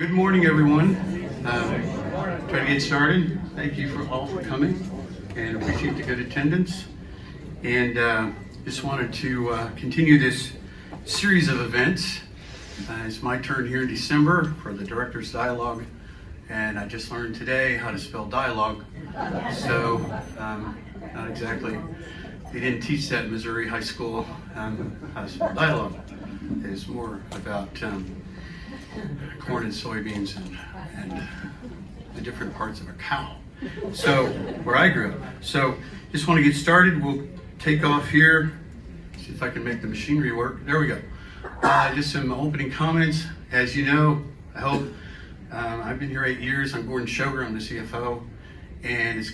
Good morning, everyone. Try to get started. Thank you all for coming, and appreciate the good attendance. And just wanted to continue this series of events. It's my turn here in December for the Director's Dialogue, and I just learned today how to spell dialogue. So, not exactly. They didn't teach that in Missouri high school, how to spell dialogue. It's more about corn and soybeans and the different parts of a cow. So, where I grew up. So, just want to get started. We'll take off here. See if I can make the machinery work. There we go. Just some opening comments. As you know, I hope, I've been here 8 years. I'm Gordon Shoger. I'm the CFO. And it's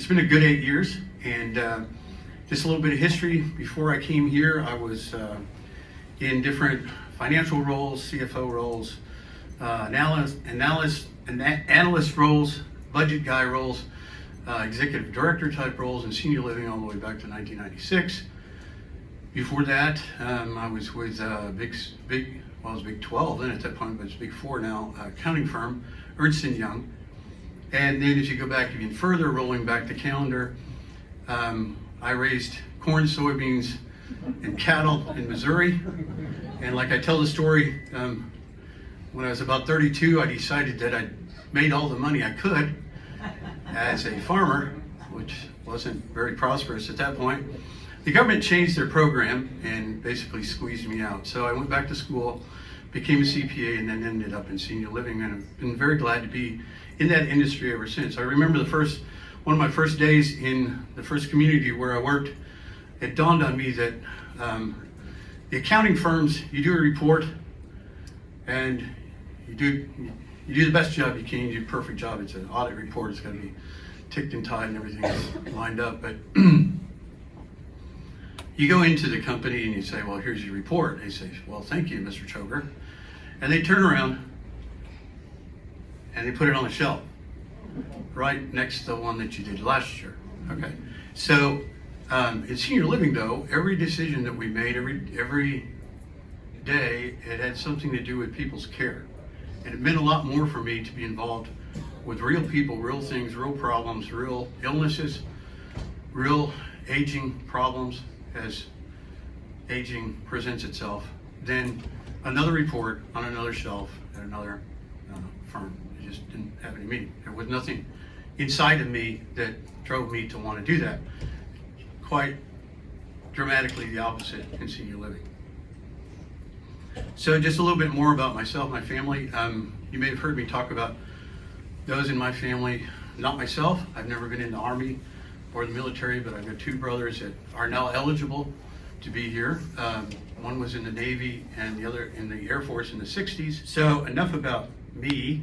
been a good 8 years. And just a little bit of history. Before I came here, I was in different financial roles, CFO roles, analyst roles, budget guy roles, executive director type roles, and senior living all the way back to 1996. Before that, I was with Big 12 then at that point, but it's Big 4 now, accounting firm, Ernst & Young. And then as you go back even further, rolling back the calendar, I raised corn, soybeans, and cattle in Missouri. And like I tell the story, when I was about 32, I decided that I'd made all the money I could as a farmer, which wasn't very prosperous at that point. The government changed their program and basically squeezed me out. So I went back to school, became a CPA, and then ended up in senior living. And I've been very glad to be in that industry ever since. I remember one of my first days in the first community where I worked, it dawned on me that the accounting firms, you do a report and you do the best job you can, you do a perfect job. It's an audit report, it's got to be ticked and tied and everything is lined up. But you go into the company and you say, well, here's your report. They say, well, thank you, Mr. Shoger. And they turn around and they put it on the shelf right next to the one that you did last year. Okay. So in senior living, though, every decision that we made, every day, it had something to do with people's care. And it meant a lot more for me to be involved with real people, real things, real problems, real illnesses, real aging problems as aging presents itself, than another report on another shelf at another firm. It just didn't have any meaning. There was nothing inside of me that drove me to want to do that. Quite dramatically the opposite in senior living. So just a little bit more about myself, my family. You may have heard me talk about those in my family. Not myself. I've never been in the Army or the military, but I've got two brothers that are now eligible to be here. One was in the Navy and the other in the Air Force in the 60s. So enough about me,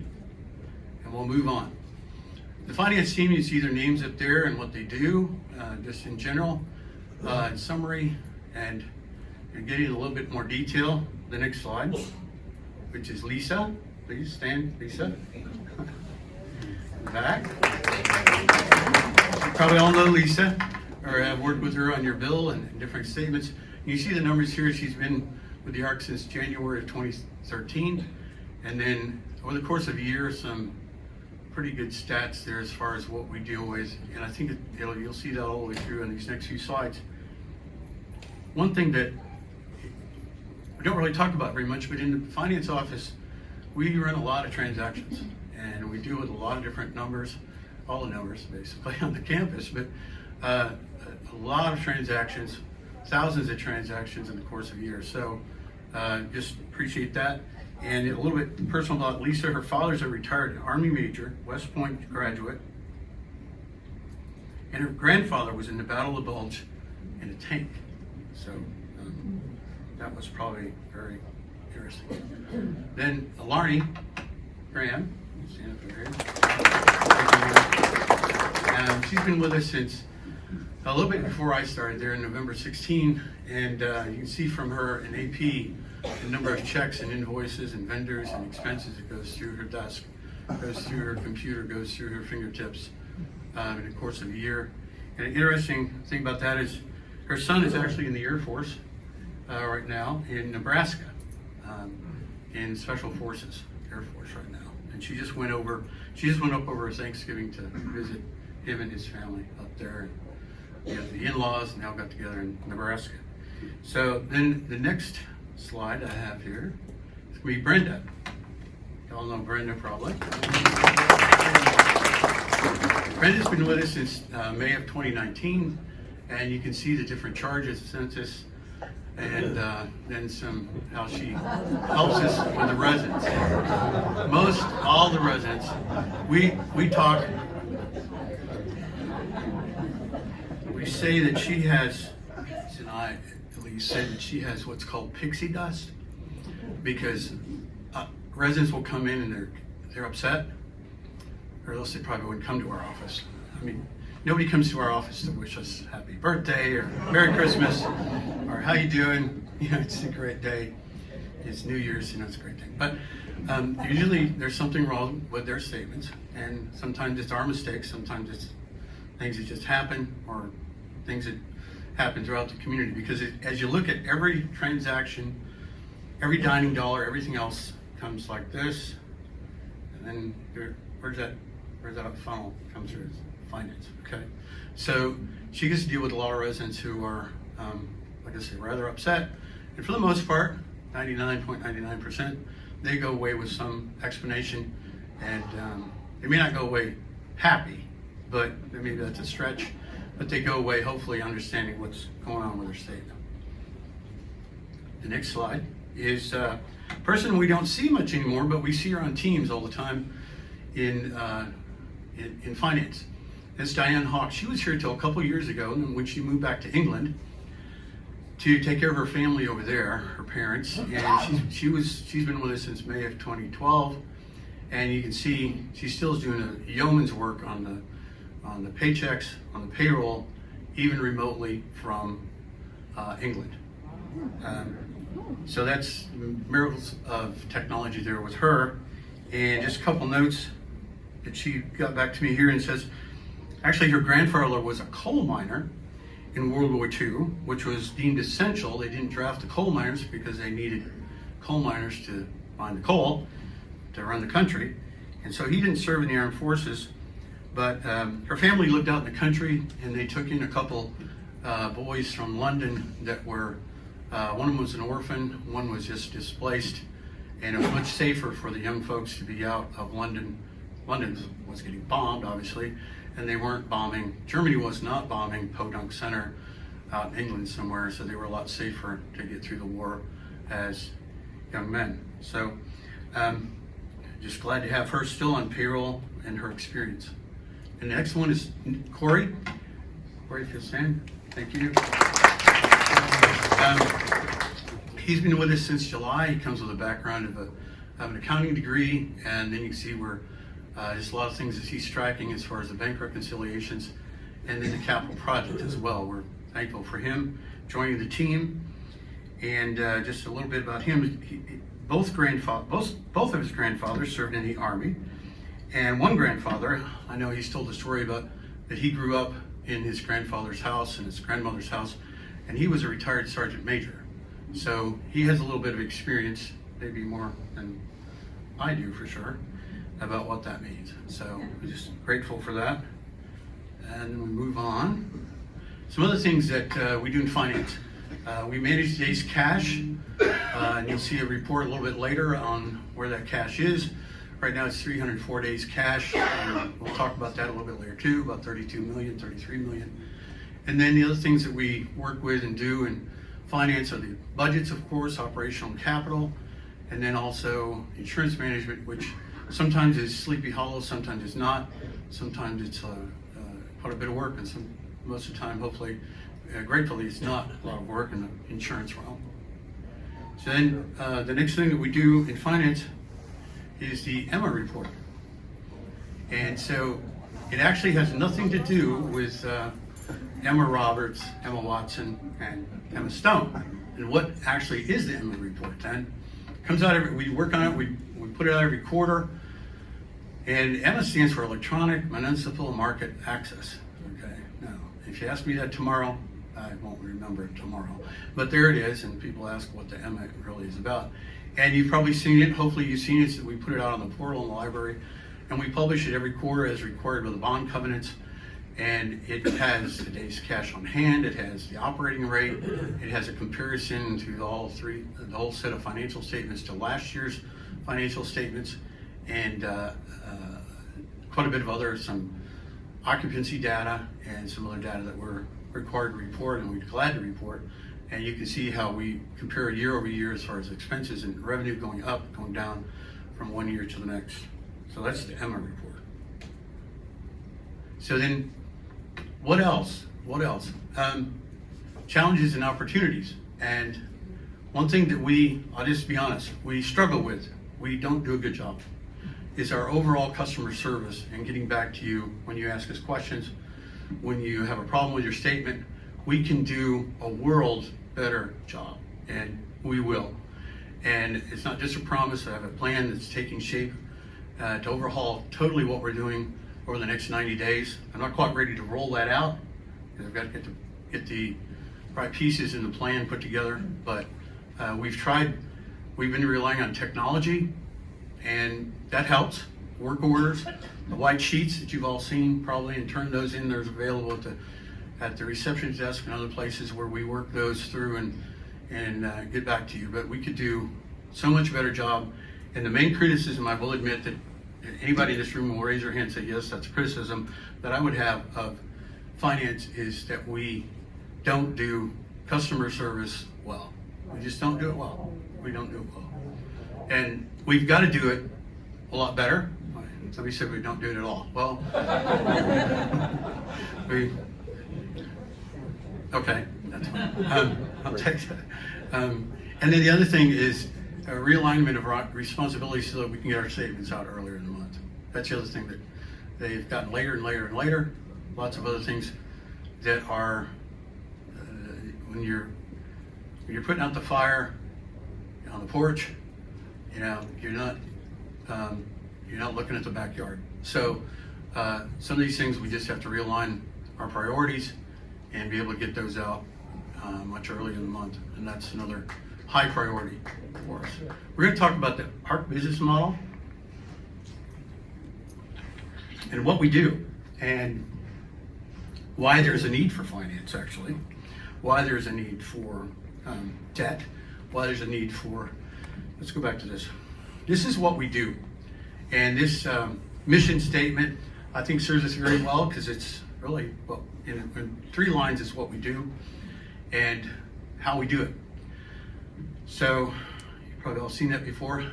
and we'll move on. The finance team, you see their names up there and what they do, just in general, in summary, and you're getting a little bit more detail. The next slide, which is Lisa. Please stand, Lisa. Back. You probably all know Lisa, or have worked with her on your bill and different statements. You see the numbers here. She's been with the ARC since January of 2013, and then over the course of a year, some pretty good stats there as far as what we deal with, and I think you'll see that all the way through in these next few slides. One thing that we don't really talk about very much, but in the finance office, we run a lot of transactions, and we deal with a lot of different numbers, all the numbers basically on the campus, but a lot of transactions, thousands of transactions in the course of a year. So just appreciate that. And a little bit personal about Lisa. Her father's a retired Army major, West Point graduate, and her grandfather was in the Battle of the Bulge in a tank. So that was probably very interesting. Then Alarni Graham, stand up here. She's been with us since a little bit before I started there in November 16, and you can see from her an AP the number of checks and invoices and vendors and expenses that goes through her desk, goes through her computer, goes through her fingertips in the course of a year. And an interesting thing about that is her son is actually in the Air Force right now in Nebraska, in Special Forces, Air Force right now. she just went up over Thanksgiving to visit him and his family up there. And the in-laws now got together in Nebraska. So then the next slide I have here is going to be Brenda. Y'all know Brenda probably. Brenda's been with us since May of 2019, and you can see the different charges, census, and then how she helps us with the residents. All the residents, we say that she has, and I at least say that she has what's called pixie dust, because residents will come in and they're upset, or else they probably wouldn't come to our office. I mean, nobody comes to our office to wish us happy birthday or Merry Christmas or how you doing. It's a great day. It's New Year's, it's a great thing. But usually there's something wrong with their statements, and sometimes it's our mistakes, sometimes it's things that just happen, or things that happen throughout the community. Because as you look at every transaction, every dining dollar, everything else comes like this, and then where's that funnel come through? Finance. Okay, so she gets to deal with a lot of residents who are, like I say, rather upset, and for the most part, 99.99%, they go away with some explanation, and they may not go away happy, but maybe that's a stretch, but they go away hopefully understanding what's going on with their statement. The next slide is a person we don't see much anymore, but we see her on teams all the time in finance. It's Diane Hawk. She was here till a couple years ago, and when she moved back to England to take care of her family over there, her parents, and she's been with us since May of 2012, and you can see she still is doing a yeoman's work on the paychecks, on the payroll, even remotely from England. So that's miracles of technology there with her. And just a couple notes that she got back to me here, and says, actually her grandfather was a coal miner in World War II, which was deemed essential. They didn't draft the coal miners because they needed coal miners to mine the coal to run the country. And so he didn't serve in the armed forces, but her family lived out in the country, and they took in a couple boys from London that were, one of them was an orphan, one was just displaced, and it was much safer for the young folks to be out of London. London was getting bombed, obviously, and they weren't bombing. Germany was not bombing Podunk Center out in England somewhere, so they were a lot safer to get through the war as young men. So just glad to have her still on payroll and her experience. And the next one is Corey. Corey, if you'll stand. Thank you. He's been with us since July. He comes with a background of an accounting degree, and then you can see where there's a lot of things that he's tracking as far as the bank reconciliations and then the capital project as well. We're thankful for him joining the team. And just a little bit about him. Both of his grandfathers served in the Army. And one grandfather, I know he's told a story about that he grew up in his grandfather's house and his grandmother's house, and he was a retired sergeant major. So he has a little bit of experience, maybe more than I do for sure, about what that means. So we're just grateful for that. And we move on. Some other things that we do in finance. We manage today's cash, and you'll see a report a little bit later on where that cash is. Right now it's 304 days cash. We'll talk about that a little bit later too, about 32 million, 33 million. And then the other things that we work with and do in finance are the budgets, of course, operational and capital, and then also insurance management, which sometimes is Sleepy Hollow, sometimes it's not. Sometimes it's quite a bit of work, and most of the time, hopefully, gratefully, it's not a lot of work in the insurance realm. So then the next thing that we do in finance is the Emma report. And so it actually has nothing to do with Emma Roberts, Emma Watson, and Emma Stone. And what actually is the Emma report? And it comes out we work on it, we put it out every quarter. And Emma stands for Electronic Municipal Market Access. Okay, now, if you ask me that tomorrow, I won't remember it tomorrow. But there it is, and people ask what the Emma really is about. And you've probably seen it, hopefully you've seen it, so we put it out on the portal in the library. And we publish it every quarter as required by the bond covenants. And it has the day's cash on hand, it has the operating rate, it has a comparison to the whole set of financial statements to last year's financial statements, and quite a bit of some occupancy data and some other data that we're required to report and we're glad to report. And you can see how we compare year over year as far as expenses and revenue going up, going down from one year to the next. So that's the Emma report. So then, what else? Challenges and opportunities. And one thing that I'll just be honest, we struggle with, we don't do a good job, is our overall customer service and getting back to you when you ask us questions, when you have a problem with your statement. We can do a world better job, and we will. And it's not just a promise. I have a plan that's taking shape to overhaul totally what we're doing over the next 90 days. I'm not quite ready to roll that out, because I've got to get the right pieces in the plan put together, but we've been relying on technology, and that helps. Work orders, the white sheets that you've all seen probably, and turn those in. There's available at the reception desk and other places where we work those through and get back to you. But we could do so much better job. And the main criticism, I will admit, that anybody in this room will raise their hand and say, yes, that's criticism that I would have of finance, is that we don't do customer service well. We just don't do it well. We don't do it well. And we've got to do it a lot better. Somebody said we don't do it at all. Well, okay, that's fine. I'll take that. And then the other thing is a realignment of responsibilities so that we can get our statements out earlier in the month. That's the other thing that they've gotten later and later and later. Lots of other things that are, when you're putting out the fire on the porch, you're not looking at the backyard. So some of these things we just have to realign our priorities and be able to get those out much earlier in the month, and that's another high priority for us. We're going to talk about the ARC business model and what we do, and why there's a need for finance, actually, why there's a need for debt, why there's a need for, let's go back to this. This is what we do. And this mission statement, I think, serves us very well, because it's really, well, in 3 lines is what we do and how we do it. So you've probably all seen that before.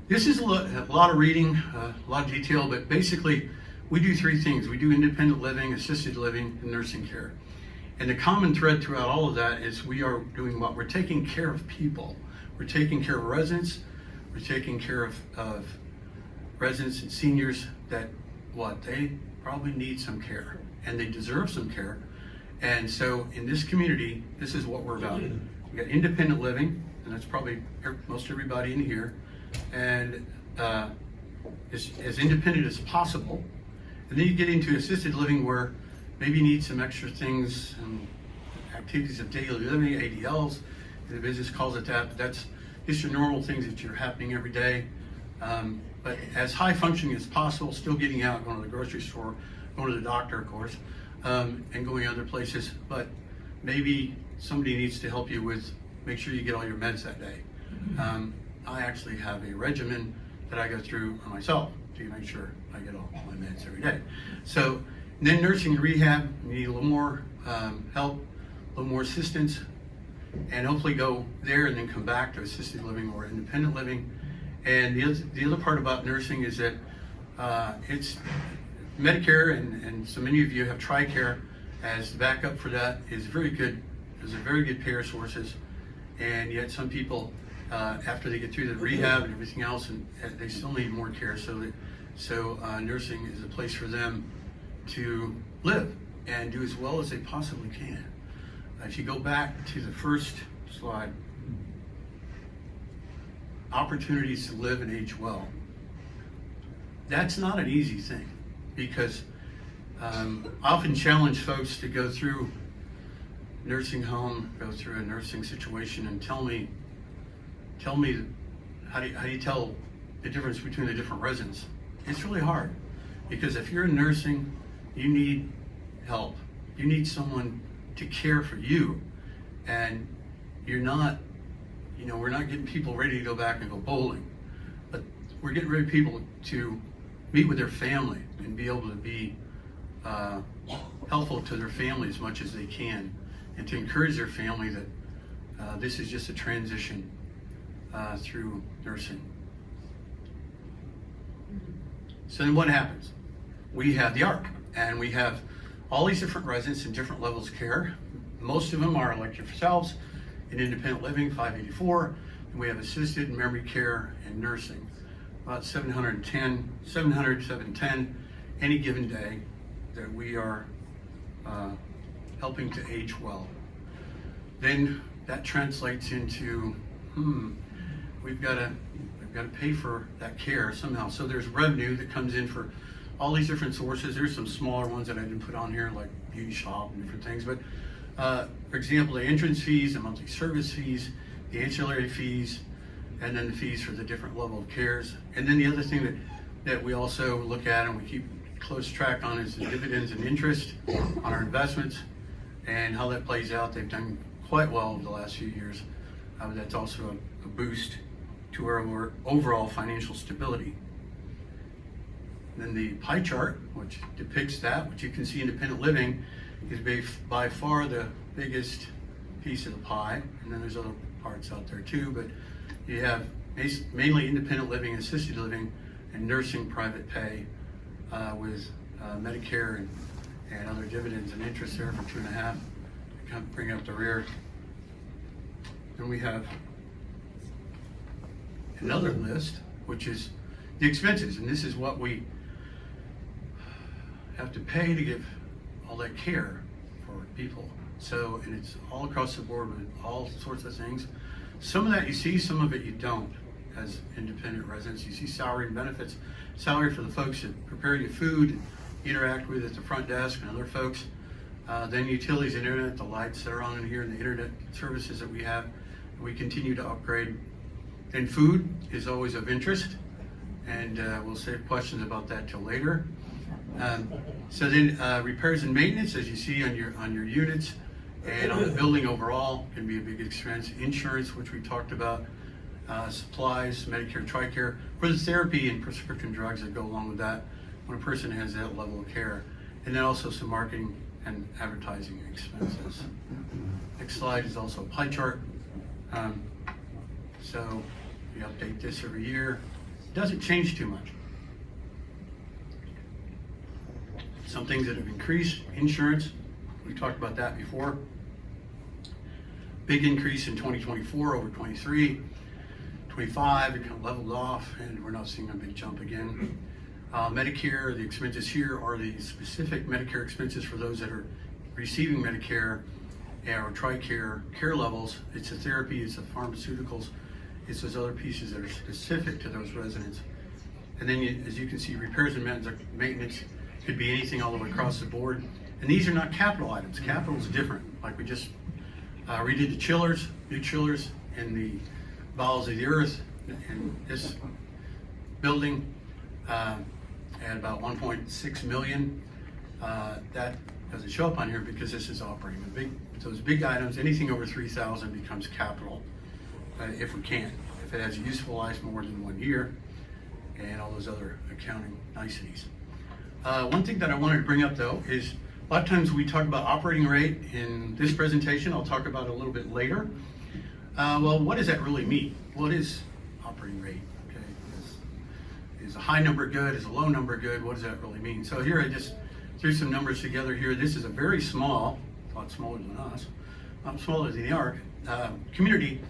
This is a lot of reading, a lot of detail, but basically we do 3 things. We do independent living, assisted living, and nursing care. And the common thread throughout all of that is we are doing what? We're taking care of people. We're taking care of residents. We're taking care of residents and seniors that they probably need some care, and they deserve some care. And so in this community, this is what we're about. We got independent living, and that's probably most everybody in here, and as independent as possible. And then you get into assisted living, where maybe you need some extra things, activities of daily living, ADLs, the business calls it that, but that's just your normal things that are happening every day. But as high functioning as possible, still getting out, going to the grocery store, going to the doctor, of course, and going other places. But maybe somebody needs to help you with, make sure you get all your meds that day. I actually have a regimen that I go through on myself to make sure I get all my meds every day. So then nursing and rehab, you need a little more help, a little more assistance, and hopefully go there and then come back to assisted living or independent living. And the other part about nursing is that it's Medicare, and so many of you have TRICARE as the backup for that, is very good. There's a very good payer sources, and yet some people, after they get through the rehab and everything else, and they still need more care. So nursing is a place for them to live and do as well as they possibly can. If you go back to the first slide, opportunities to live and age well. That's not an easy thing, because I often challenge folks to go through nursing home, go through a nursing situation, and tell me how do you tell the difference between the different residents? It's really hard, because if you're in nursing, you need help. You need someone to care for you, and you're not, we're not getting people ready to go back and go bowling, but we're getting ready people to meet with their family and be able to be helpful to their family as much as they can, and to encourage their family that this is just a transition through nursing. So then what happens? We have the ARC, and we have all these different residents in different levels of care. Most of them are like yourselves in independent living, 584, and we have assisted memory care and nursing. About 710 any given day that we are helping to age well. Then that translates into, we've got to pay for that care somehow. So there's revenue that comes in for all these different sources. There's some smaller ones that I didn't put on here, like beauty shop and different things. But for example, the entrance fees, the monthly service fees, the ancillary fees, and then the fees for the different level of cares. And then the other thing that we also look at and we keep close track on is the dividends and interest on our investments and how that plays out. They've done quite well over the last few years. That's also a boost to our overall financial stability. And then the pie chart, which depicts that, which you can see independent living is by far the biggest piece of the pie. And then there's other parts out there too, but you have mainly independent living, assisted living, and nursing private pay with Medicare and other dividends and interest there for 2.5. Kind of bring up the rear. Then we have another list, which is the expenses, and this is what we have to pay to give all that care for people. So, and it's all across the board with all sorts of things. Some of that you see, some of it you don't. As independent residents, you see salary and benefits. Salary for the folks that prepare your food, and interact with at the front desk, and other folks. Then utilities, internet, the lights that are on in here, and the internet services that we have. We continue to upgrade. And food is always of interest, and we'll save questions about that till later. So then repairs and maintenance, as you see on your units and on the building overall, can be a big expense. Insurance, which we talked about, supplies, Medicare, TRICARE, for the therapy and prescription drugs that go along with that when a person has that level of care. And then also some marketing and advertising expenses. Next slide is also a pie chart. So we update this every year. It doesn't change too much. Some things that have increased, insurance, we talked about that before. Big increase in 2024 over 23. 25, it kind of leveled off, and we're not seeing a big jump again. Medicare, the expenses here are the specific Medicare expenses for those that are receiving Medicare or TRICARE care levels. It's the therapy, it's the pharmaceuticals, it's those other pieces that are specific to those residents. And then as you can see, repairs and maintenance could be anything all the way across the board. And these are not capital items. Capital is different. Like we just redid the chillers, new chillers in the bowels of the earth in this building at about 1.6 million. That doesn't show up on here because this is operating. Those big items, anything over 3,000 becomes capital if we can. If it has a useful life more than 1 year, and all those other accounting niceties. One thing that I wanted to bring up though is a lot of times we talk about operating rate in this presentation. I'll talk about it a little bit later. Well, what does that really mean? What is operating rate? Okay, is a high number good? Is a low number good? What does that really mean? So here I just threw some numbers together here. This is a very small, a lot smaller than us, smaller than the ARC community,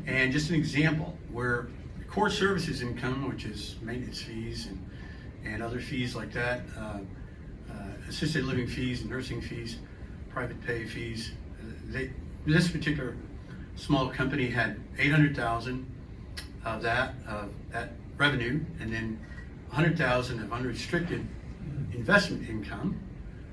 and just an example where core services income, which is maintenance fees and other fees like that, assisted living fees, nursing fees, private pay fees. This particular small company had 800,000 of that revenue, and then 100,000 of unrestricted investment income,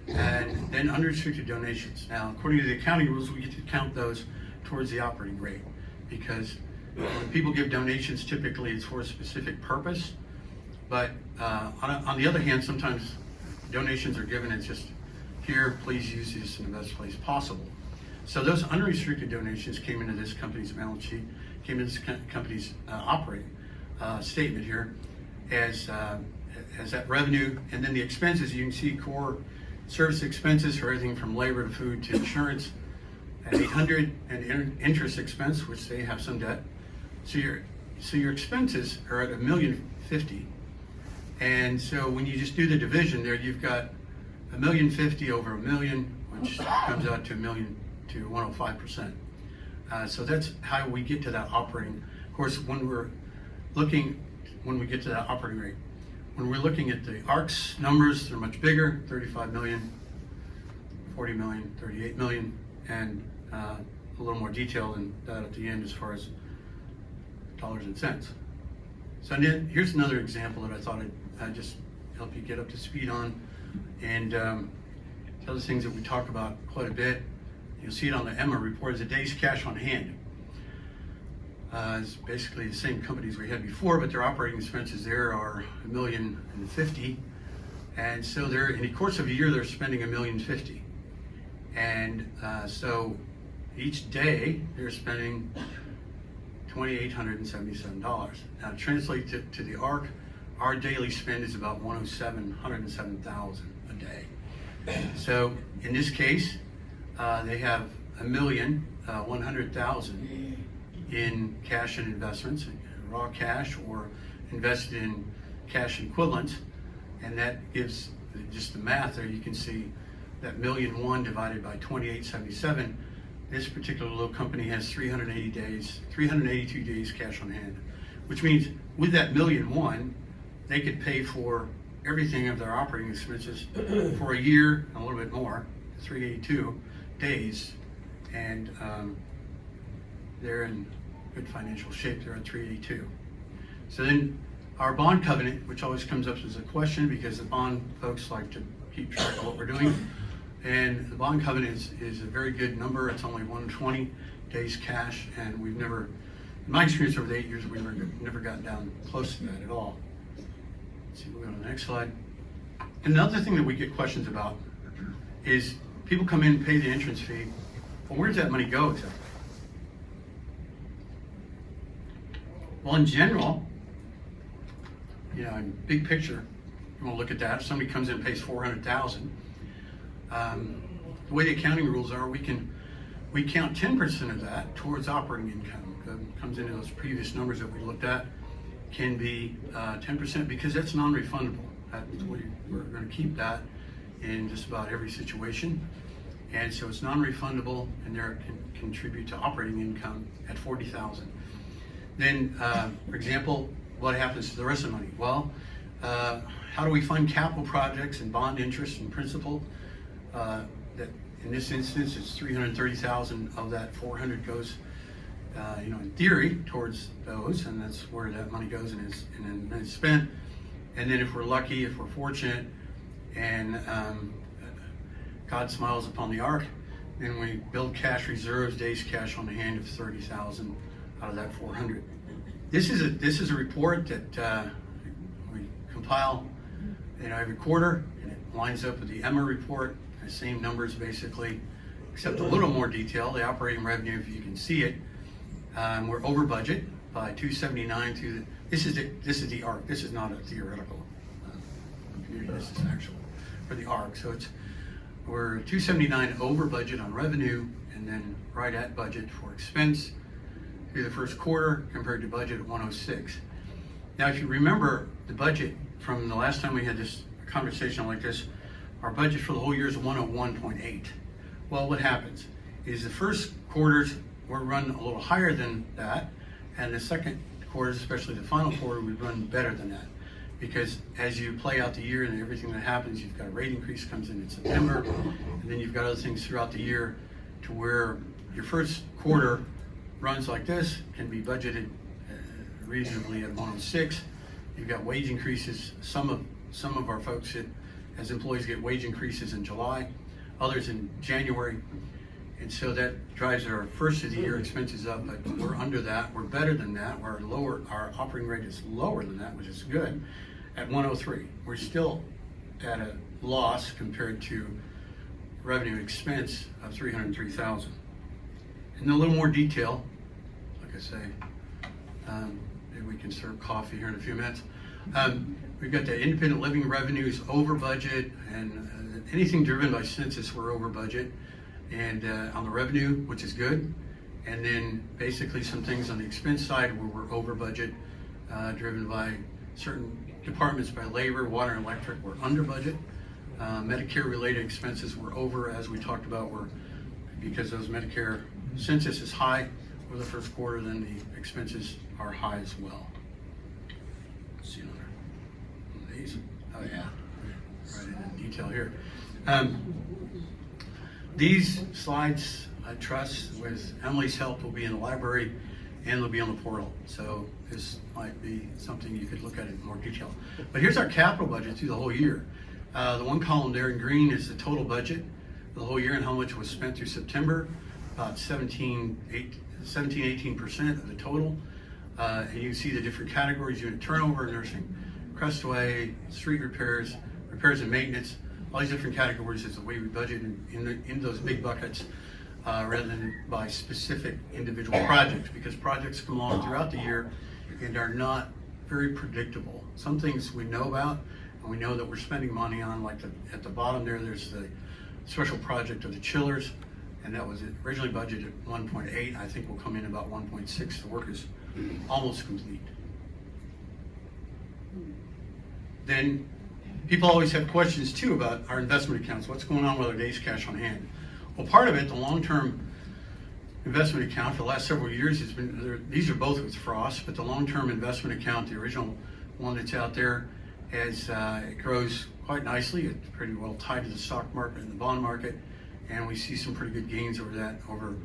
and then unrestricted donations. Now, according to the accounting rules, we get to count those towards the operating rate because When people give donations, typically it's for a specific purpose. But on the other hand, sometimes donations are given, it's just, here, please use this in the best place possible. So those unrestricted donations came into this company's balance sheet, came into this company's operating statement here as that revenue. And then the expenses, you can see core service expenses for everything from labor to food to insurance at 800, and interest expense, which they have some debt. So your expenses are at $1,050,000. And so when you just do the division there, you've got $1,050,000 over $1 million, which comes out to $1 million to 105%. So that's how we get to that operating. Of course, when we get to that operating rate, when we're looking at the ARC's numbers, they're much bigger: 35 million, 40 million, 38 million, and a little more detail than that at the end as far as dollars and cents. So then, here's another example that I thought I'd just help you get up to speed on, and the other things that we talk about quite a bit. You'll see it on the EMMA report as a day's cash on hand. It's basically the same companies we had before, but their operating expenses there are $1,050,000, and so they're, in the course of a year, they're spending $1,050,000, and so each day they're spending $2,877. Now, to translate to the ARC, our daily spend is about $107,000 a day. So in this case, they have $1,100,000 in cash and investments, raw cash or invested in cash equivalents, and that gives just the math there. You can see that $1,001,000 divided by 2,877. This particular little company has 382 days cash on hand, which means with that $1,001,000, they could pay for everything of their operating expenses for a year and a little bit more, 382 days, and they're in good financial shape. They're at 382. So then our bond covenant, which always comes up as a question because the bond folks like to keep track of what we're doing, and the bond covenant is a very good number. It's only 120 days cash, and we've never, in my experience over the 8 years, we've never gotten down close to that at all. Let's see, we'll go to the next slide. And another thing that we get questions about is people come in and pay the entrance fee. Well, where does that money go exactly? Well, in general, in big picture, you want to look at that. If somebody comes in and pays $400,000, the way the accounting rules are, we count 10% of that towards operating income. It comes into those previous numbers that we looked at, can be 10% because that's non-refundable. We're going to keep that in just about every situation, and so it's non-refundable, and there can contribute to operating income at $40,000. Then, for example, what happens to the rest of the money? Well, how do we fund capital projects and bond interest and principal? That in this instance, it's $330,000 of that 400 goes, in theory, towards those, and that's where that money goes and is spent. And then if we're lucky, if we're fortunate, and God smiles upon the ark, then we build cash reserves, days cash on hand of 30,000 out of that 400. This is a report that we compile, every quarter, and it lines up with the EMMA report. The same numbers basically, except a little more detail. The operating revenue, if you can see it, we're over budget by 279 through the. This is the ARC. This is not a theoretical. This is actual for the ARC. So we're 279 over budget on revenue, and then right at budget for expense through the first quarter compared to budget at 106. Now, if you remember the budget from the last time we had this conversation like this, our budget for the whole year is 101.8. Well, what happens is the first quarters we're run a little higher than that, and the second quarters, especially the final quarter, we run better than that. Because as you play out the year and everything that happens, you've got a rate increase comes in September, and then you've got other things throughout the year to where your first quarter runs like this can be budgeted reasonably at 106. You've got wage increases. Some of our folks as employees get wage increases in July, others in January, And so that drives our first of the year expenses up, but we're under that, we're better than that, our operating rate is lower than that, which is good, at 103. We're still at a loss compared to revenue expense of 303,000. In a little more detail, like I say, maybe we can serve coffee here in a few minutes. We've got the independent living revenues over budget, and anything driven by census, we're over budget. And on the revenue, which is good. And then basically some things on the expense side where we're over budget, driven by certain departments, by labor, water, and electric, we're under budget. Medicare related expenses were over, as we talked about, because those Medicare census is high for the first quarter, then the expenses are high as well. Let's see another one of these. Oh yeah, right in detail here. These slides, I trust, with Emily's help, will be in the library and they'll be on the portal. So this might be something you could look at in more detail. But here's our capital budget through the whole year. The one column there in green is the total budget for the whole year and how much was spent through September, about 17-18% of the total. And you can see the different categories: unit turnover, nursing, crestway, street repairs, repairs and maintenance. All these different categories is the way we budget in those big buckets, rather than by specific individual projects, because projects come along throughout the year and are not very predictable. Some things we know about and we know that we're spending money on, like at the bottom there's the special project of the chillers, and that was originally budgeted at 1.8. I think we'll come in about 1.6. The work is almost complete. Then people always have questions too about our investment accounts. What's going on with our days cash on hand? Well, part of it, the long-term investment account for the last several years, has been, these are both with Frost, but the long-term investment account, the original one that's out there, it grows quite nicely. It's pretty well tied to the stock market and the bond market, and we see some pretty good gains over that over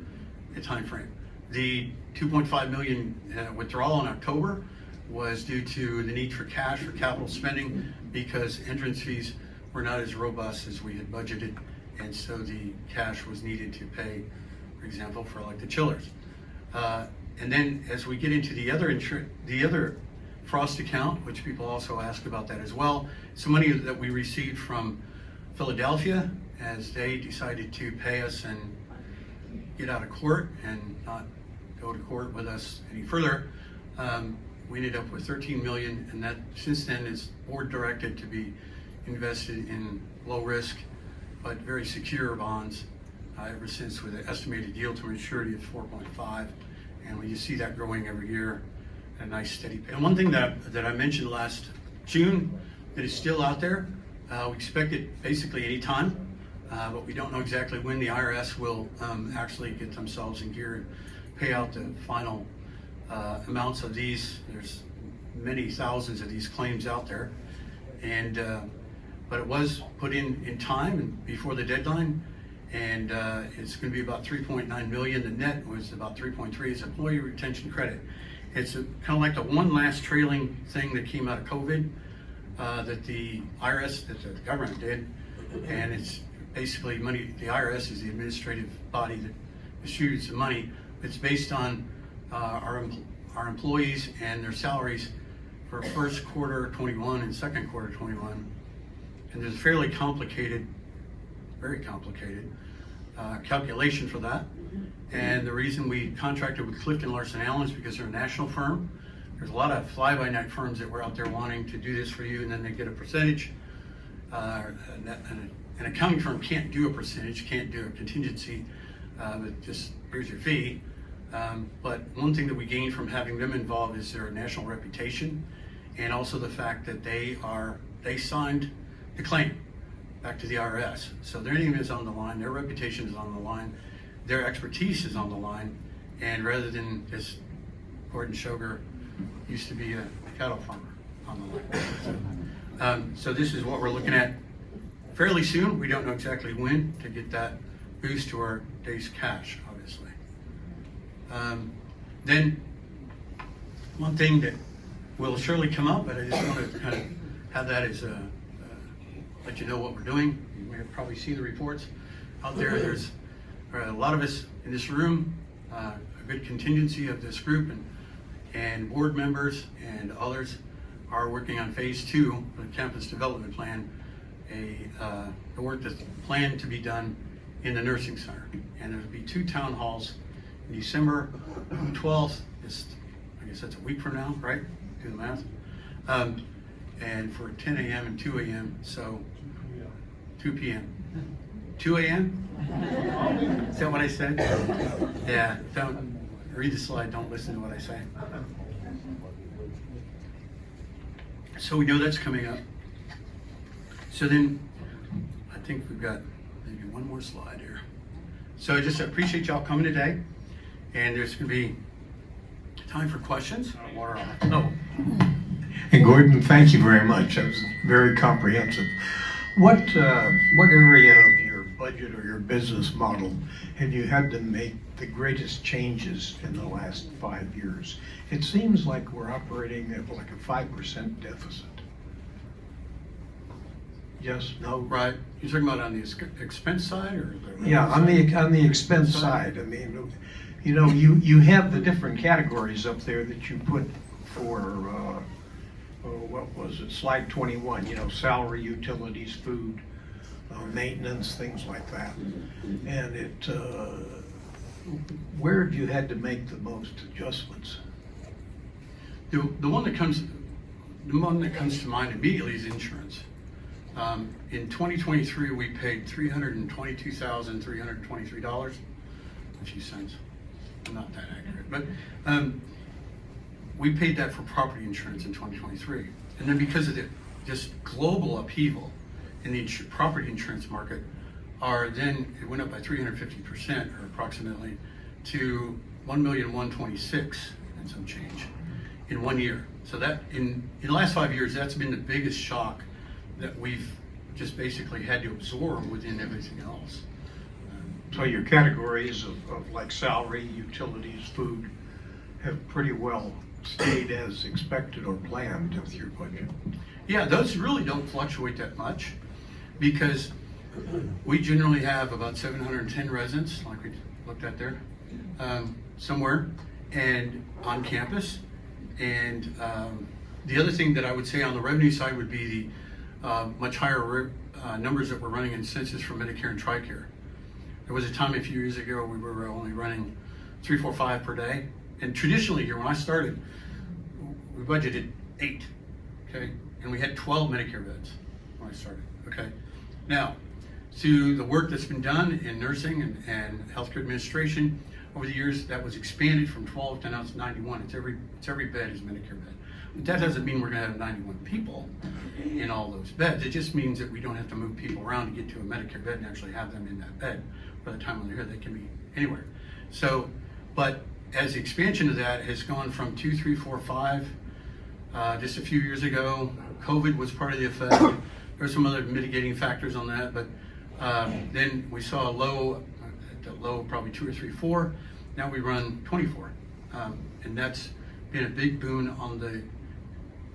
a time frame. The 2.5 million withdrawal in October was due to the need for cash for capital spending, because entrance fees were not as robust as we had budgeted, and so the cash was needed to pay, for example, for like the chillers. And then as we get into the other Frost account, which people also ask about that as well, some money that we received from Philadelphia as they decided to pay us and get out of court and not go to court with us any further. We ended up with 13 million, and that since then is board directed to be invested in low risk but very secure bonds ever since, with an estimated yield to maturity of 4.5, and we just see that growing every year at a nice steady pace. And one thing that I mentioned last June that is still out there, we expect it basically any time, but we don't know exactly when the IRS will actually get themselves in gear and pay out the final amounts of these. There's many thousands of these claims out there, and but it was put in time and before the deadline, and it's going to be about 3.9 million. The net was about 3.3. It's employee retention credit. It's kind of like the one last trailing thing that came out of COVID that the IRS, that the government did, and it's basically money. The IRS is the administrative body that distributes the money. It's based on our employees and their salaries for first quarter 21 and second quarter 21, and there's a fairly complicated, very complicated calculation for that. And the reason we contracted with Clifton Larson Allen is because they're a national firm. There's a lot of fly-by-night firms that were out there wanting to do this for you, and then they get a percentage. An accounting firm can't do a percentage, can't do a contingency, but just here's your fee. But one thing that we gained from having them involved is their national reputation, and also the fact that they signed the claim back to the IRS. So their name is on the line, their reputation is on the line, their expertise is on the line, and rather than just Gordon Shoger used to be a cattle farmer on the line. So this is what we're looking at fairly soon. We don't know exactly when to get that boost to our days cash, obviously. Then one thing that will surely come up, but I just want to kind of have that as let you know what we're doing. You may have probably seen the reports out there. There's a lot of us in this room, a good contingency of this group and board members and others are working on phase 2 of the campus development plan, the work that's planned to be done in the nursing center. And there'll be 2 town halls in December 12th, I guess that's a week from now, right? Do the math. And for 10 a.m. and 2 a.m., so 2 p.m. 2 a.m.? Is that what I said? Yeah, don't read the slide, don't listen to what I say. So we know that's coming up. So then, I think we've got maybe one more slide here. So I just appreciate y'all coming today, and there's gonna be time for questions. No. Hey, Gordon, thank you very much. That was very comprehensive. What area of your budget or your business model have you had to make the greatest changes in the last 5 years? It seems like we're operating at like a 5% deficit. Yes, no? Right, you're talking about on the expense side or? Yeah, on the expense side. I mean, you know, you have the different categories up there that you put for, what was it, slide 21, you know, salary, utilities, food, maintenance, things like that. And where have you had to make the most adjustments? The one that comes to mind immediately is insurance. In 2023, we paid $322,323, a few cents. Not that accurate, but we paid that for property insurance in 2023. And then because of the just global upheaval in the property insurance market, it went up by 350% or approximately to $1,126,000 and some change in 1 year. So that in the last 5 years, that's been the biggest shock that we've just basically had to absorb within everything else. So your categories of like salary, utilities, food have pretty well stayed as expected or planned with your budget. Yeah, those really don't fluctuate that much because we generally have about 710 residents, like we looked at there, somewhere, and on campus. And the other thing that I would say on the revenue side would be the much higher numbers that we're running in census for Medicare and TRICARE. There was a time a few years ago we were only running 3, 4, 5 per day. And traditionally here, when I started, we budgeted 8, okay? And we had 12 Medicare beds when I started, okay? Now, through the work that's been done in nursing and healthcare administration over the years, that was expanded from 12 to now it's 91. It's every bed is a Medicare bed. But that doesn't mean we're gonna have 91 people in all those beds. It just means that we don't have to move people around to get to a Medicare bed and actually have them in that bed. By the time when they're here, they can be anywhere. So, but as the expansion of that has gone from 2, 3, 4, 5, just a few years ago, COVID was part of the effect. There were some other mitigating factors on that, but then we saw a low, probably 2 or 3, 4. Now we run 24, and that's been a big boon on the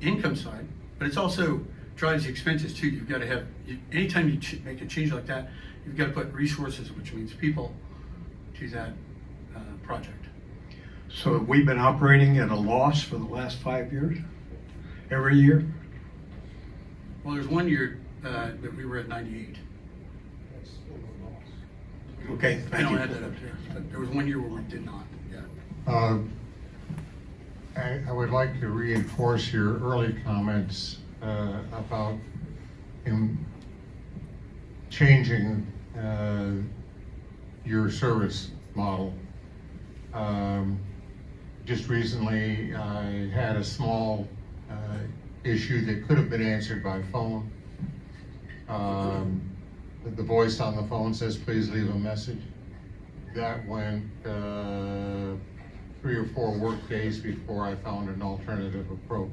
income side. But it's also drives the expenses too. You've got to have anytime you make a change like that, you've got to put resources, which means people, to that project. So we've been operating at a loss for the last 5 years? Every year? Well, there's 1 year that we were at 98. Okay, I thank don't you. have that up there, but there was 1 year where we did not, yeah. I would like to reinforce your early comments about changing your service model. Just recently, I had a small issue that could have been answered by phone. The voice on the phone says, please leave a message. That went 3 or 4 work days before I found an alternative approach.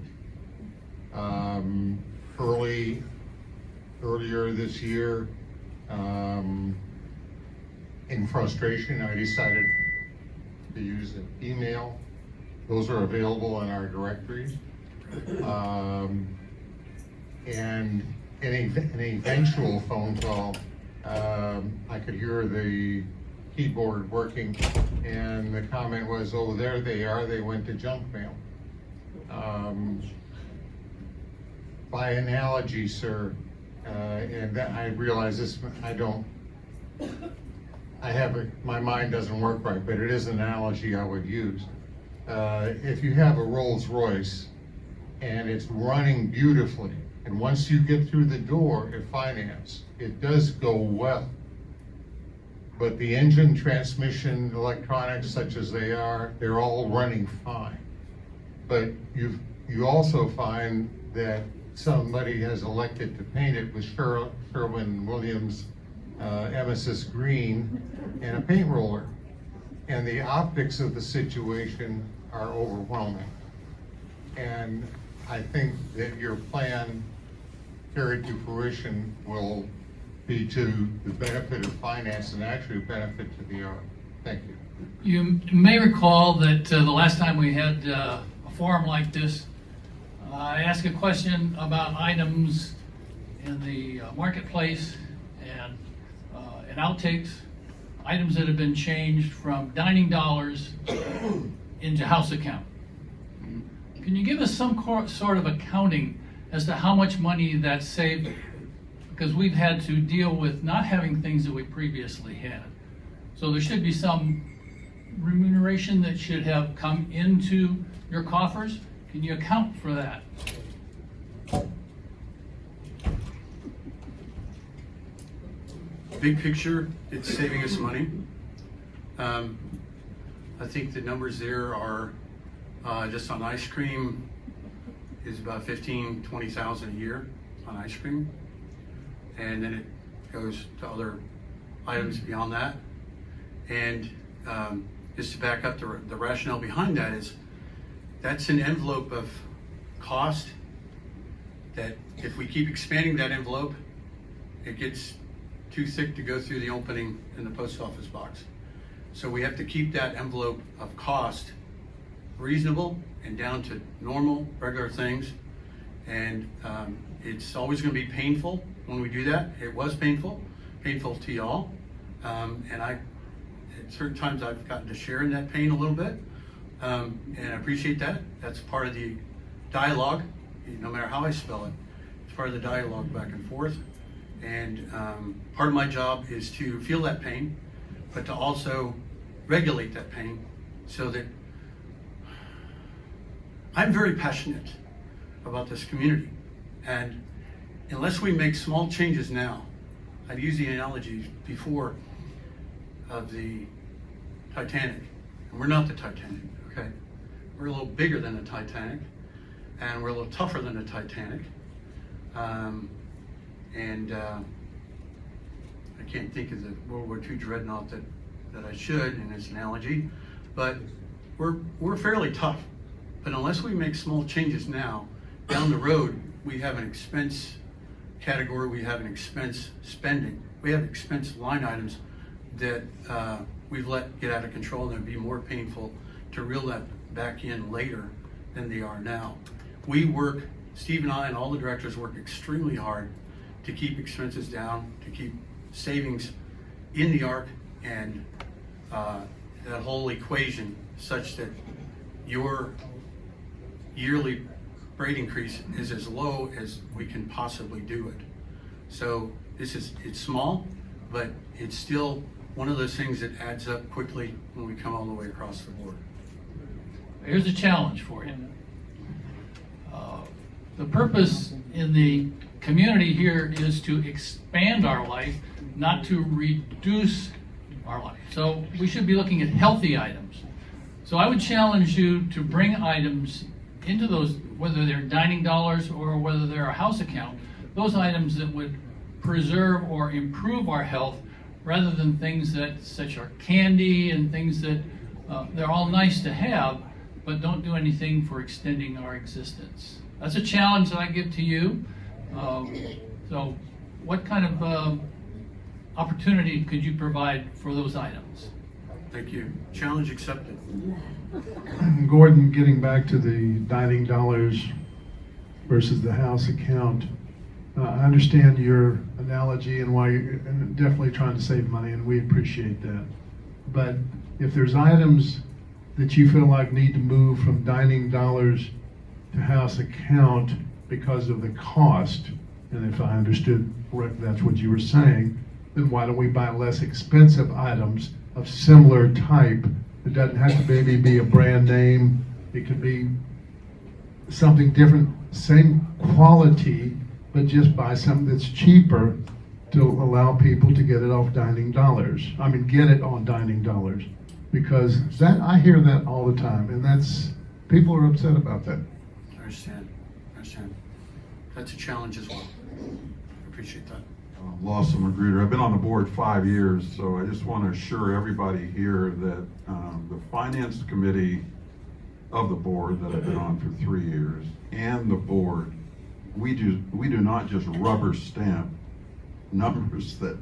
Earlier this year, in frustration, I decided to use an email. Those are available in our directory. And an eventual phone call, I could hear the keyboard working, and the comment was, "Oh, there they are, they went to junk mail." By analogy, sir, and that I realize this, my mind doesn't work right, but it is an analogy I would use. If you have a Rolls Royce and it's running beautifully, and once you get through the door at finance, it does go well. But the engine, transmission, electronics, such as they are, they're all running fine. But you also find that somebody has elected to paint it with Sherwin-Williams Emesis green and a paint roller. And the optics of the situation are overwhelming. And I think that your plan carried to fruition will be to the benefit of finance and actually benefit to the art. Thank you. You may recall that the last time we had a forum like this, I asked a question about items in the marketplace and outtakes, items that have been changed from dining dollars into house account. Can you give us some sort of accounting as to how much money that's saved? Because we've had to deal with not having things that we previously had. So there should be some remuneration that should have come into your coffers. Can you account for that? Big picture, it's saving us money. I think the numbers there are just on ice cream is about 20,000 a year on ice cream. And then it goes to other items beyond that. And just to back up the rationale behind that is that's an envelope of cost that if we keep expanding that envelope, it gets too thick to go through the opening in the post office box. So we have to keep that envelope of cost reasonable and down to normal, regular things. And it's always going to be painful when we do that. It was painful to y'all. And at certain times I've gotten to share in that pain a little bit. And I appreciate that. That's part of the dialogue, no matter how I spell it. It's part of the dialogue back and forth. And part of my job is to feel that pain, but to also regulate that pain so that I'm very passionate about this community. And unless we make small changes now, I've used the analogy before of the Titanic. And we're not the Titanic, okay? We're a little bigger than the Titanic, and we're a little tougher than the Titanic. I can't think of the World War II dreadnought that I should in this analogy, but we're fairly tough. But unless we make small changes now, down the road, we have an expense category, we have an expense spending, we have expense line items that we've let get out of control, and it'd be more painful to reel that back in later than they are now. We work, Steve and I and all the directors work extremely hard to keep expenses down, to keep savings in the ARC, and that whole equation such that your yearly rate increase is as low as we can possibly do it. So it's small, but it's still one of those things that adds up quickly when we come all the way across the board. Here's a challenge for you. The purpose in the community here is to expand our life, not to reduce our life. So we should be looking at healthy items. So I would challenge you to bring items into those, whether they're dining dollars or whether they're a house account, those items that would preserve or improve our health, rather than things that such are candy and things that they're all nice to have, but don't do anything for extending our existence. That's a challenge that I give to you. So what kind of opportunity could you provide for those items? Thank you. Challenge accepted. Gordon, getting back to the dining dollars versus the house account, I understand your analogy and why you're definitely trying to save money, and we appreciate that. but if there's items that you feel like need to move from dining dollars to house account because of the cost, and if I understood correctly, that's what you were saying, then why don't we buy less expensive items of similar type? It doesn't have to maybe be a brand name. It could be something different, same quality, but just buy something that's cheaper to allow people to get it off dining dollars. I mean, get it on dining dollars. Because that, I hear that all the time, and that's, people are upset about that. I understand. That's a challenge as well. I appreciate that. Lawson Magruder. I've been on the board 5 years, so I just want to assure everybody here that the finance committee of the board that I've been on for 3 years and the board, we do not just rubber stamp numbers that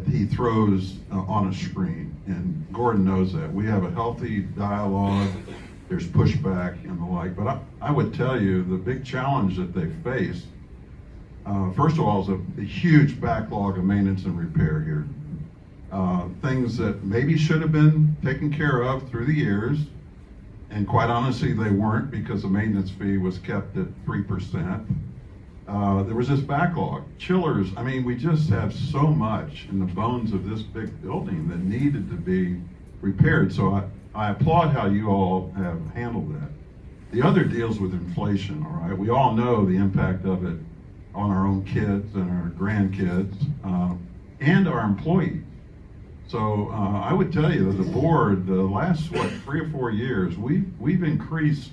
he throws on a screen, and Gordon knows that. We have a healthy dialogue, there's pushback and the like, but I would tell you the big challenge that they face, first of all, is a huge backlog of maintenance and repair here. Things that maybe should have been taken care of through the years, and quite honestly, they weren't because the maintenance fee was kept at 3%. There was this backlog. Chillers, I mean, we just have so much in the bones of this big building that needed to be repaired. So I applaud how you all have handled that. The other deals with inflation, all right? We all know the impact of it on our own kids and our grandkids and our employees. So I would tell you that the board, the last, 3 or 4 years, we've increased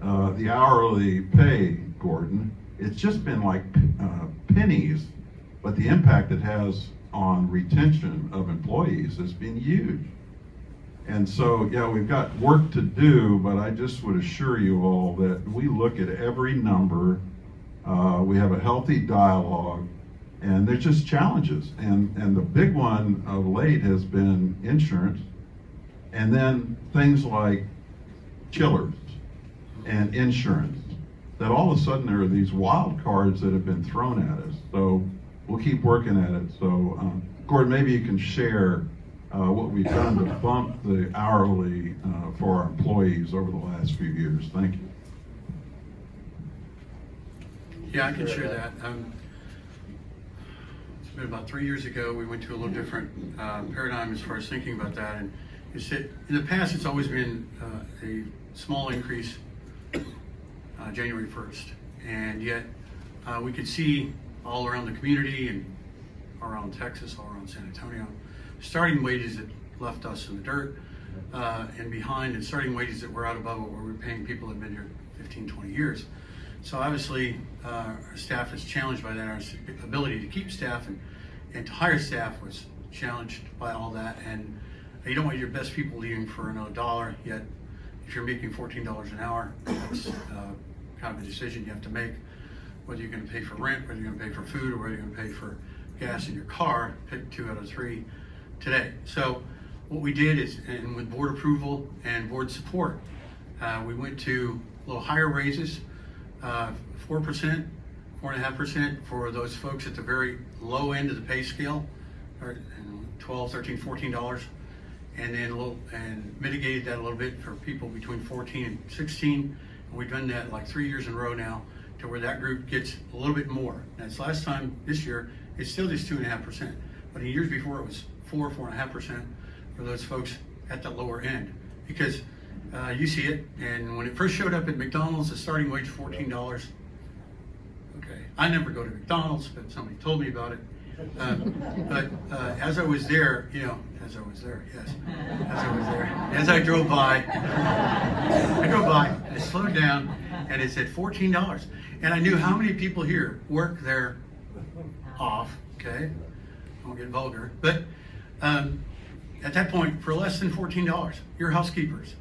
the hourly pay, Gordon. It's just been like pennies, but the impact it has on retention of employees has been huge. And so, yeah, we've got work to do, but I just would assure you all that we look at every number. We have a healthy dialogue, and there's just challenges. And the big one of late has been insurance, and then things like chillers and insurance, that all of a sudden there are these wild cards that have been thrown at us. So we'll keep working at it. So Gordon, maybe you can share what we've done to bump the hourly for our employees over the last few years. Thank you. Yeah, I can share that. It's been about 3 years ago, we went to a little different paradigm as far as thinking about that. And it's that in the past, it's always been a small increase January 1st. And yet we could see all around the community and all around Texas, all around San Antonio, starting wages that left us in the dirt and behind, and starting wages that were out above what we were paying people that have been here 15, 20 years. So obviously our staff is challenged by that. Our ability to keep staff and to hire staff was challenged by all that. And you don't want your best people leaving for another dollar, yet if you're making $14 an hour, that's kind of a decision you have to make, whether you're going to pay for rent, whether you're going to pay for food, or whether you're going to pay for gas in your car. Pick 2 out of 3 today. So what we did is, and with board approval and board support, we went to a little higher raises, 4%, 4.5% for those folks at the very low end of the pay scale, or $12, $13, $14, and then and mitigated that a little bit for people between 14 and 16. And we've done that like 3 years in a row now, to where that group gets a little bit more. That's last time this year, it's still just 2.5%. But in years before, it was 4.5% for those folks at the lower end. Because you see it, and when it first showed up at McDonald's, the starting wage $14. Okay, I never go to McDonald's, but somebody told me about it. But as I was there, yes, as I drove by, I slowed down, and it said $14. And I knew how many people here work their off, okay? I won't get vulgar, but at that point, for less than $14, your housekeepers,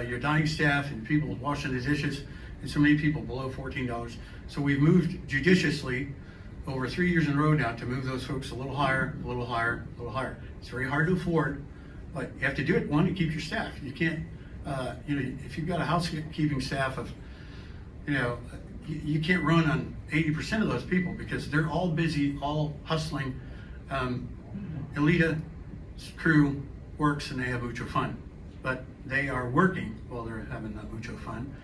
your dining staff, and people washing the dishes, and so many people below $14. So we've moved judiciously over 3 years in a row now to move those folks a little higher, a little higher, a little higher. It's very hard to afford, but you have to do it, one, to keep your staff. You can't, if you've got a housekeeping staff of, you can't run on 80% of those people because they're all busy, all hustling. Elita's crew works and they have mucho fun. But they are working while they're having that mucho fun.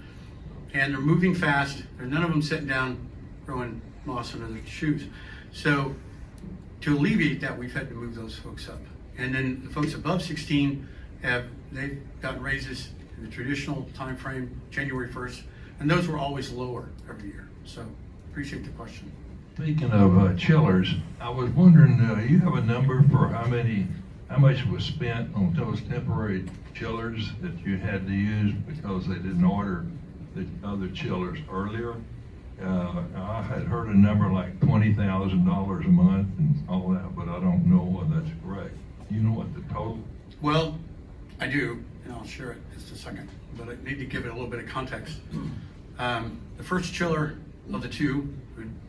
And they're moving fast. There's none of them sitting down throwing moss under their shoes. So to alleviate that, we've had to move those folks up. And then the folks above 16 they've gotten raises in the traditional time frame, January 1st, and those were always lower every year. So appreciate the question. Speaking of chillers, I was wondering, you have a number for how much was spent on those temporary chillers that you had to use because they didn't order the other chillers earlier? I had heard a number like $20,000 a month and all that, but I don't know whether that's correct. You know what the total? Well, I do, and I'll share it in just a second, but I need to give it a little bit of context. The first chiller of the two,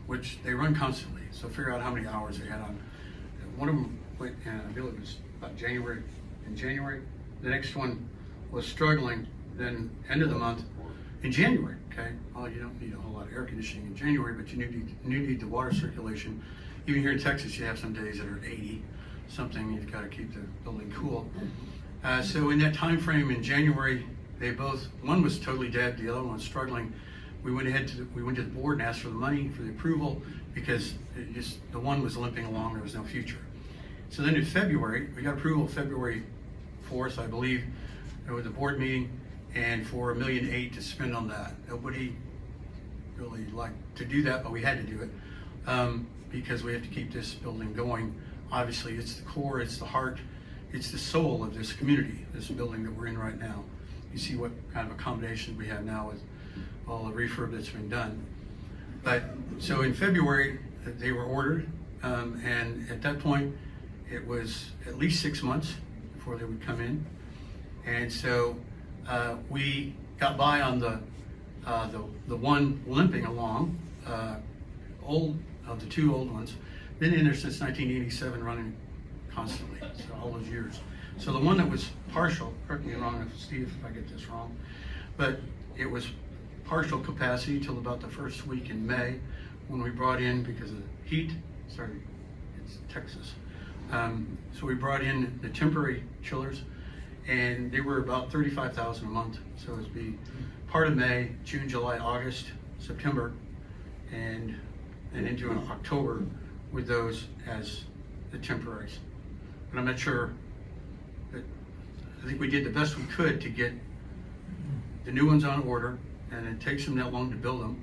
which they run constantly, so figure out how many hours they had on. One of them went, and I believe it was about in January. The next one was struggling, then end of the month, in January, okay? Well, you don't need a whole lot of air conditioning in January, but you need the water circulation. Even here in Texas, you have some days that are at 80 something, you've got to keep the building cool. So in that time frame in January, one was totally dead, the other one was struggling. We went to the board and asked for the money for the approval because the one was limping along, there was no future. So then in February, we got approval February 4th, I believe, with the board meeting, and for $1.8 million to spend on that. Nobody really liked to do that, but we had to do it because we have to keep this building going. Obviously, it's the core, it's the heart, it's the soul of this community, this building that we're in right now. You see what kind of accommodation we have now with all the refurb that's been done. But so in February, they were ordered, and at that point, it was at least 6 months before they would come in. And so we got by on the one limping along, of the two old ones. Been in there since 1987, running constantly, so all those years. So the one that was partial, correct me wrong, Steve, if I get this wrong, but it was partial capacity till about the first week in May when we brought in, because of the heat, it's Texas. So we brought in the temporary chillers, and they were about $35,000 a month. So it would be part of May, June, July, August, September, and into October with those as the temporaries. But I'm not sure, but I think we did the best we could to get the new ones on order, and it takes them that long to build them.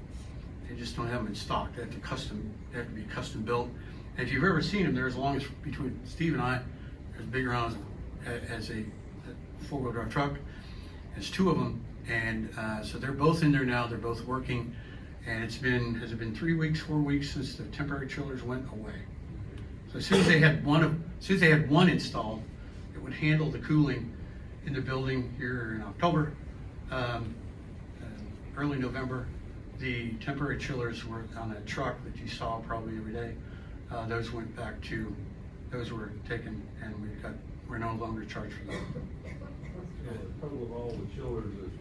They just don't have them in stock. They have to be custom built. And if you've ever seen them, they're as long as, between Steve and I, as big around as a four-wheel drive truck. There's two of them, and so they're both in there now. They're both working, and has it been 3 weeks, 4 weeks since the temporary chillers went away? So as soon as they had one installed, it would handle the cooling in the building here in October, early November. The temporary chillers were on a truck that you saw probably every day. Those were taken, and we're no longer charged for them. So the total of all the chillers is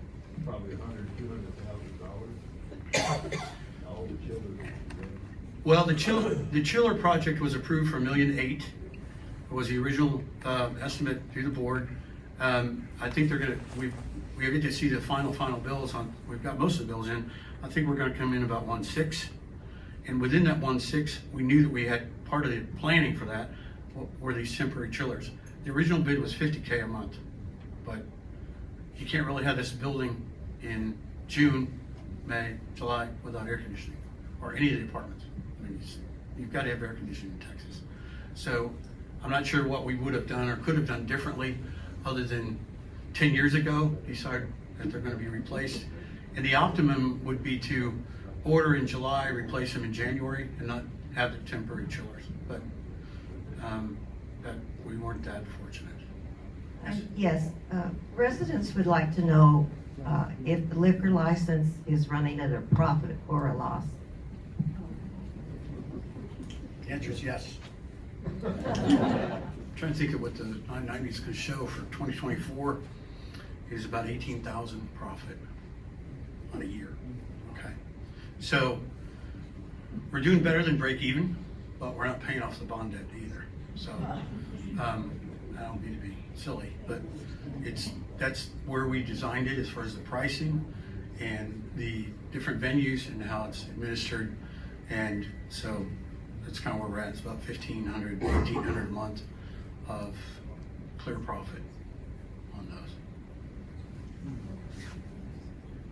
probably $200,000. All the chillers. Well, the chiller project was approved for $1.8 million. It was the original estimate through the board. I think we get to see the final bills on. We've got most of the bills in. I think we're going to come in about 1.6. And within that 1.6, we knew that we had part of the planning for that were these temporary chillers. The original bid was $50K a month, but you can't really have this building in June, May, July without air conditioning, or any of the apartments. I mean, you've got to have air conditioning in Texas. So I'm not sure what we would have done or could have done differently other than 10 years ago, decide that they're going to be replaced. And the optimum would be to order in July, replace them in January, and not have the temporary chillers. But that we weren't that fortunate. Yes, residents would like to know if the liquor license is running at a profit or a loss. The answer is yes. Trying to think of what the 990 is going to show for 2024 is about 18,000 profit on a year. Okay, so we're doing better than break even, but we're not paying off the bond debt either. So I don't mean to be silly, but that's where we designed it as far as the pricing and the different venues and how it's administered. And so that's kind of where we're at. It's about $1,500, $1,800 a month of clear profit on those.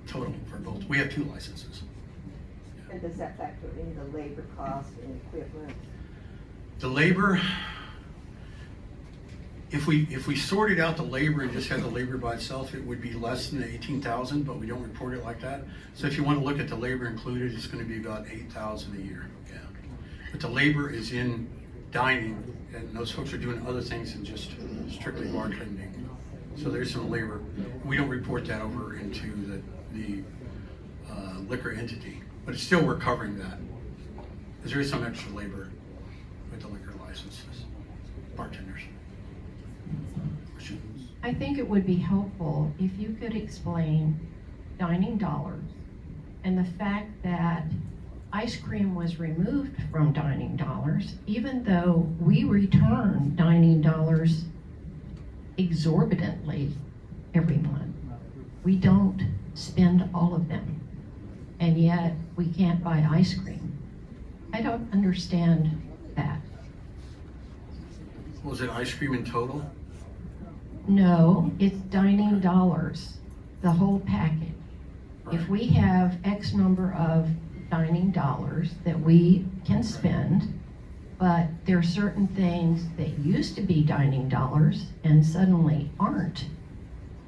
Total for both. We have 2 licenses. And does that factor in the labor cost and equipment? The labor, if we sorted out the labor and just had the labor by itself, it would be less than the 18,000, but we don't report it like that. So if you want to look at the labor included, it's going to be about 8,000 a year. Yeah. But the labor is in dining, and those folks are doing other things than just strictly bartending. So there's some labor. We don't report that over into the liquor entity, but it's still we're covering that. Because there is some extra labor with the liquor licenses, bartenders. I think it would be helpful if you could explain dining dollars and the fact that ice cream was removed from dining dollars, even though we return dining dollars exorbitantly every month. We don't spend all of them, and yet we can't buy ice cream. I don't understand that. Was it ice cream in total? No, it's dining dollars, the whole package. If we have X number of dining dollars that we can spend, but there are certain things that used to be dining dollars and suddenly aren't,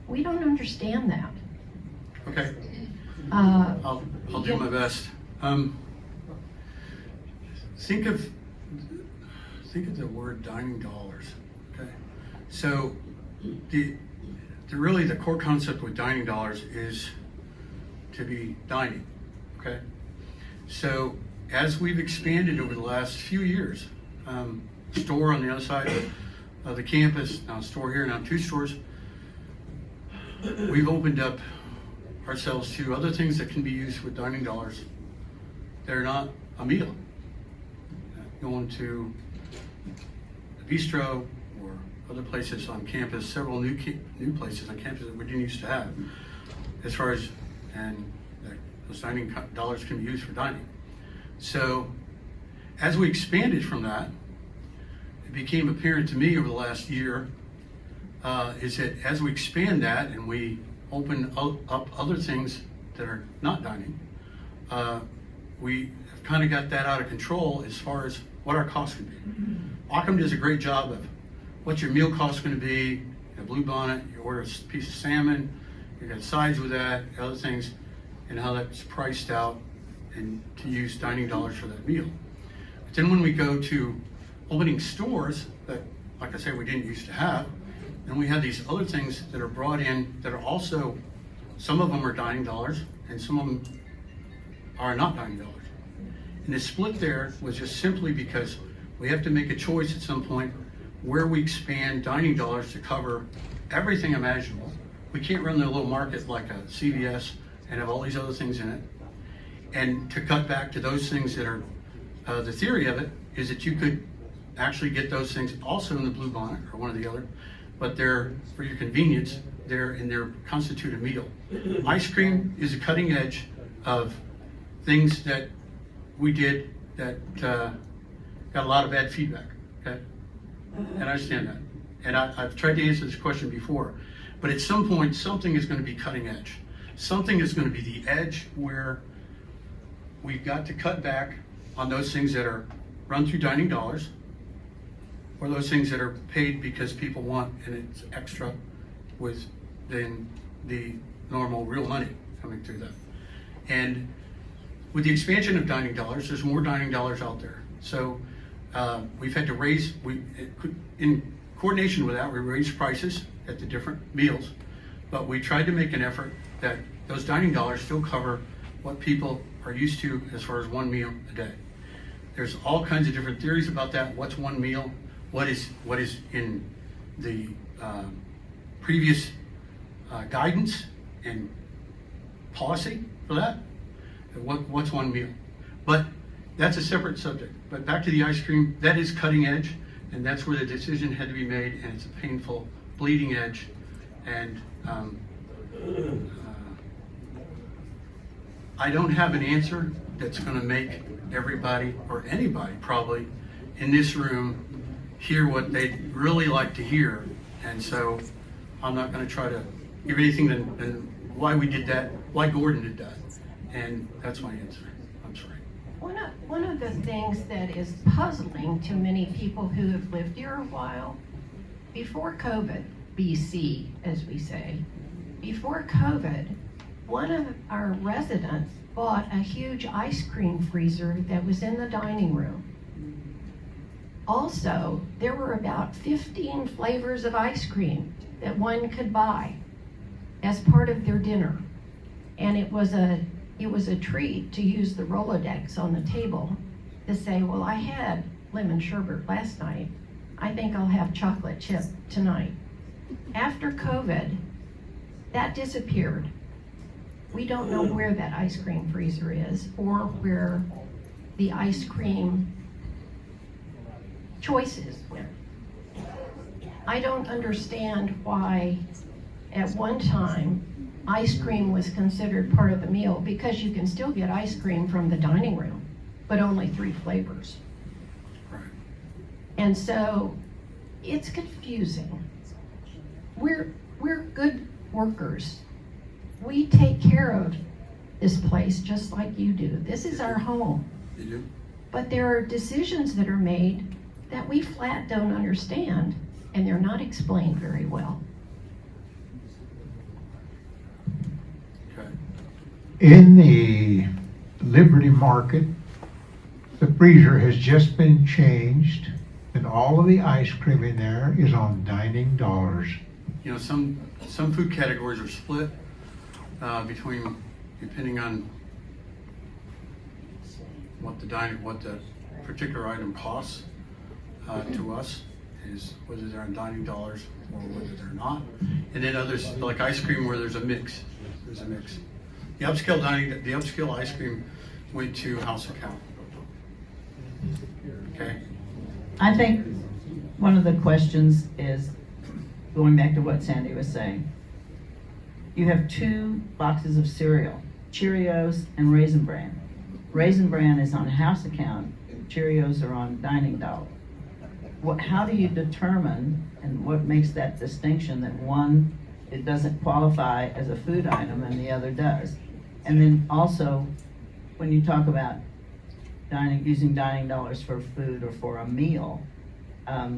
we don't understand that. Okay, Uh, I'll do my best. Think of the word dining dollars. Okay, so the core concept with dining dollars is to be dining. Okay, so as we've expanded over the last few years, store on the other side of the campus, now a store here, now 2 stores, we've opened up ourselves to other things that can be used with dining dollars that are not a meal. Going to the bistro or other places on campus, several new places on campus that we didn't used to have, as far as, and those dining dollars can be used for dining. So as we expanded from that, it became apparent to me over the last year is that as we expand that and we open up other things that are not dining, we have kind of got that out of control as far as what our costs can be. Occam does a great job of what your meal cost is going to be. A Blue Bonnet, you order a piece of salmon, you got sides with that, other things, and how that's priced out and to use dining dollars for that meal. But then when we go to opening stores that, like I say, we didn't used to have, and we have these other things that are brought in that are also, some of them are dining dollars and some of them are not dining dollars. And the split there was just simply because we have to make a choice at some point where we expand dining dollars to cover everything imaginable. We can't run the little market like a CVS and have all these other things in it. And to cut back to those things that are, the theory of it is that you could actually get those things also in the Blue Bonnet or one of the other, but they're, for your convenience, they're constitute a meal. Ice cream is a cutting edge of things that we did that got a lot of bad feedback, okay? And I understand that. And I've tried to answer this question before, but at some point, something is going to be cutting edge. Something is going to be the edge where we've got to cut back on those things that are run through dining dollars, or those things that are paid because people want, and it's extra with than the normal real money coming through that. And with the expansion of dining dollars, there's more dining dollars out there. So we've had to raise, in coordination with that, we raised prices at the different meals, but we tried to make an effort that those dining dollars still cover what people are used to as far as one meal a day. There's all kinds of different theories about that. What's one meal? What is in the previous guidance and policy for that? What's one meal? But that's a separate subject. But back to the ice cream, that is cutting edge. And that's where the decision had to be made, and it's a painful bleeding edge. And I don't have an answer that's going to make everybody, or anybody probably, in this room hear what they'd really like to hear. And so I'm not going to try to give anything than why we did that, why Gordon did that. And that's my answer. I'm sorry. One of the things that is puzzling to many people who have lived here a while, before COVID, BC, as we say, before COVID, one of our residents bought a huge ice cream freezer that was in the dining room. Also, there were about 15 flavors of ice cream that one could buy as part of their dinner. And it was a treat to use the Rolodex on the table to say, well, I had lemon sherbet last night. I think I'll have chocolate chip tonight. After COVID, that disappeared. We don't know where that ice cream freezer is or where the ice cream choices went. I don't understand why at one time ice cream was considered part of the meal, because you can still get ice cream from the dining room, but only 3 flavors. And so it's confusing. We're good workers. We take care of this place just like you do. This is our home. You do? But there are decisions that are made that we flat don't understand, and they're not explained very well. Okay. In the Liberty Market, the freezer has just been changed, and all of the ice cream in there is on dining dollars. You know, some food categories are split between, depending on what the particular item costs to us, is whether they're on dining dollars or whether they're not. And then others, like ice cream, where there's a mix. There's a mix. The upscale ice cream went to House Account. Okay. I think one of the questions is, going back to what Sandy was saying, you have 2 boxes of cereal, Cheerios and Raisin Bran. Raisin Bran is on House Account, Cheerios are on dining dollar. How do you determine, and what makes that distinction that one, it doesn't qualify as a food item and the other does? And then also, when you talk about using dining dollars for food or for a meal,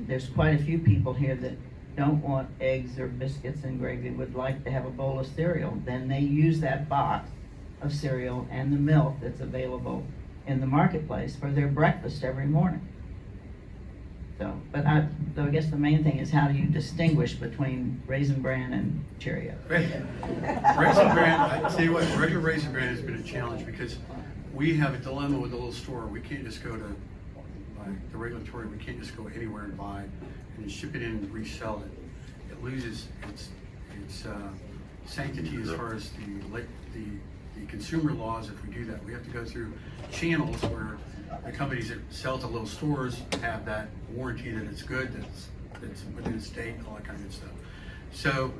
there's quite a few people here that don't want eggs or biscuits and gravy, would like to have a bowl of cereal. Then they use that box of cereal and the milk that's available in the marketplace for their breakfast every morning. So I guess the main thing is, how do you distinguish between Raisin Bran and Cheerios? Raisin Bran, I tell you what, regular Raisin Bran has been a challenge because we have a dilemma with the little store. We can't just go to, like the regulatory, we can't just go anywhere and buy and ship it in and resell it. It loses its sanctity as far as the consumer laws. If we do that, we have to go through channels where the companies that sell to little stores have that warranty that it's good, that's within the state, all that kind of good stuff. So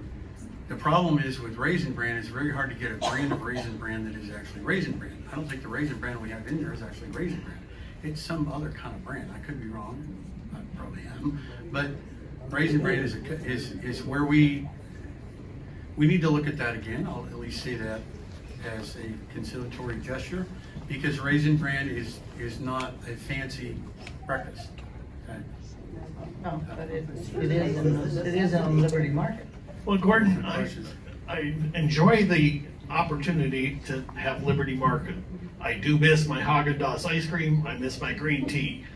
the problem is with Raisin Bran, it's very hard to get a brand of Raisin Bran that is actually Raisin Bran. I don't think the Raisin Bran we have in there is actually Raisin Bran. It's some other kind of brand. I could be wrong. I probably am. But Raisin Bran is where we need to look at that again. I'll at least say that as a conciliatory gesture, because Raisin Bran is not a fancy breakfast. Okay? No, but it is in the Liberty Market. Well, Gordon, Questions? I enjoy the opportunity to have Liberty Market. I do miss my Haagen-Dazs ice cream. I miss my green tea.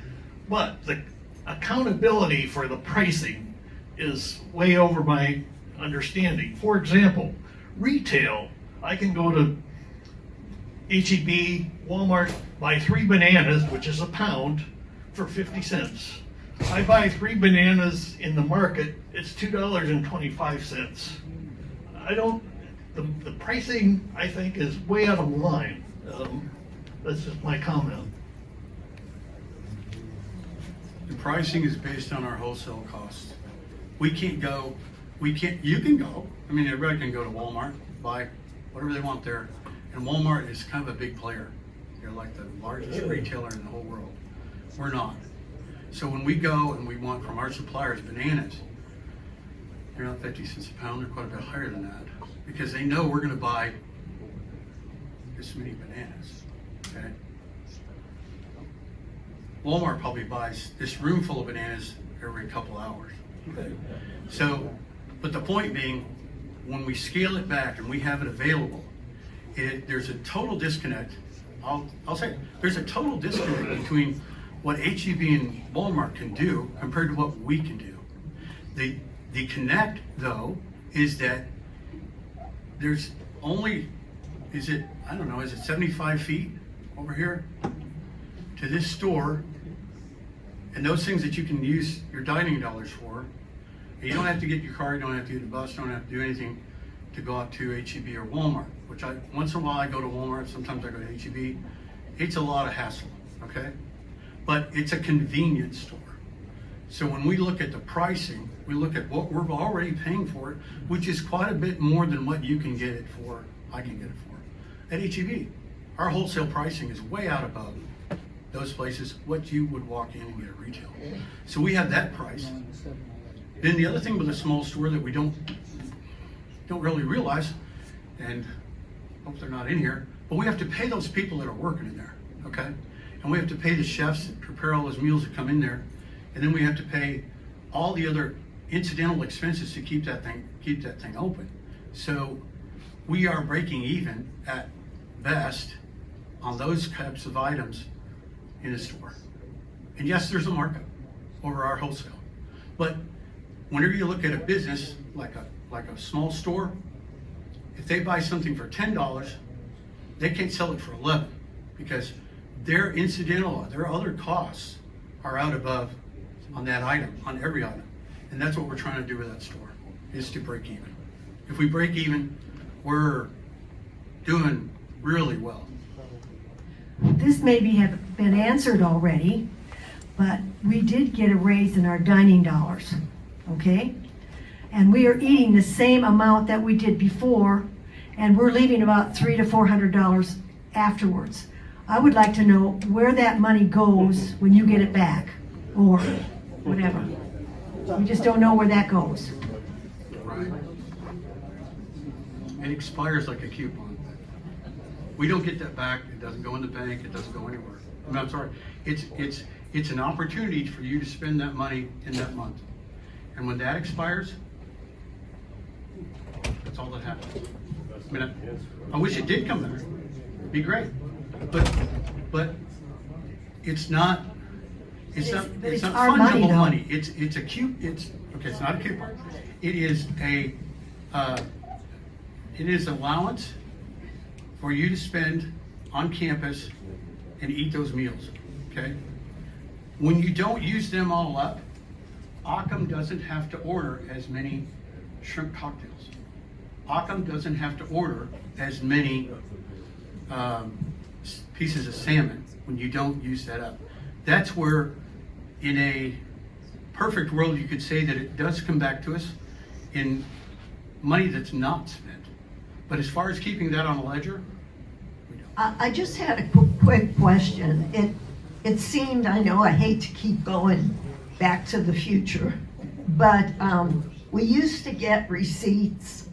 But the accountability for the pricing is way over my understanding. For example, retail, I can go to H-E-B, Walmart, buy 3 bananas, which is a pound, for 50 cents. I buy 3 bananas in the market, it's $2.25. The pricing, I think, is way out of line. That's just my comment. The pricing is based on our wholesale costs. We can't go, you can go, I mean, everybody can go to Walmart, buy whatever they want there. And Walmart is kind of a big player. They're like the largest retailer in the whole world. We're not. So when we go and we want from our suppliers bananas, they're not 50 cents a pound, they're quite a bit higher than that. Because they know we're gonna buy this many bananas, okay? Walmart probably buys this room full of bananas every couple hours. So, but the point being, when we scale it back and we have it available, there's a total disconnect. I'll say, there's a total disconnect between what HEB and Walmart can do compared to what we can do. The connect, though, is that there's only, is it 75 feet over here to this store, and those things that you can use your dining dollars for. You don't have to get your car, you don't have to get the bus, you don't have to do anything to go out to HEB or Walmart, which once in a while I go to Walmart, sometimes I go to HEB. It's a lot of hassle, okay? But it's a convenience store. So when we look at the pricing, we look at what we're already paying for it, which is quite a bit more than what you can get it for, I can get it for. At HEB, our wholesale pricing is way out above those places, what you would walk in and get at retail. So we have that price. Then the other thing with a small store that we don't really realize, and hope they're not in here, but we have to pay those people that are working in there, okay? And we have to pay the chefs that prepare all those meals that come in there, and then we have to pay all the other incidental expenses to keep that thing open. So we are breaking even at best on those types of items in a store. And yes, there's a markup over our wholesale, but whenever you look at a business like a small store, if they buy something for $10, they can't sell it for $11 because their incidental, their other costs are out above on that item, on every item. And that's what we're trying to do with that store, is to break even. If we break even, we're doing really well. This maybe have been answered already, but we did get a raise in our dining dollars, okay? And we are eating the same amount that we did before, and we're leaving about $300 to $400 afterwards. I would like to know where that money goes when you get it back, or whatever. We just don't know where that goes. Right. It expires like a coupon. We don't get that back. It doesn't go in the bank. It doesn't go anywhere. I'm sorry. It's an opportunity for you to spend that money in that month. And when that expires, that's all that happens. I mean, I wish it did come back. It'd be great. But it's not. It's not our money, fungible though. money. It's not a coupon. It is allowance for you to spend on campus and eat those meals, okay? When you don't use them all up, Occam doesn't have to order as many shrimp cocktails. Occam doesn't have to order as many pieces of salmon when you don't use that up. That's where, in a perfect world, you could say that it does come back to us in money that's not spent. But as far as keeping that on a ledger, we don't. I just had a quick question. It seemed, I know I hate to keep going back to the future, but we used to get receipts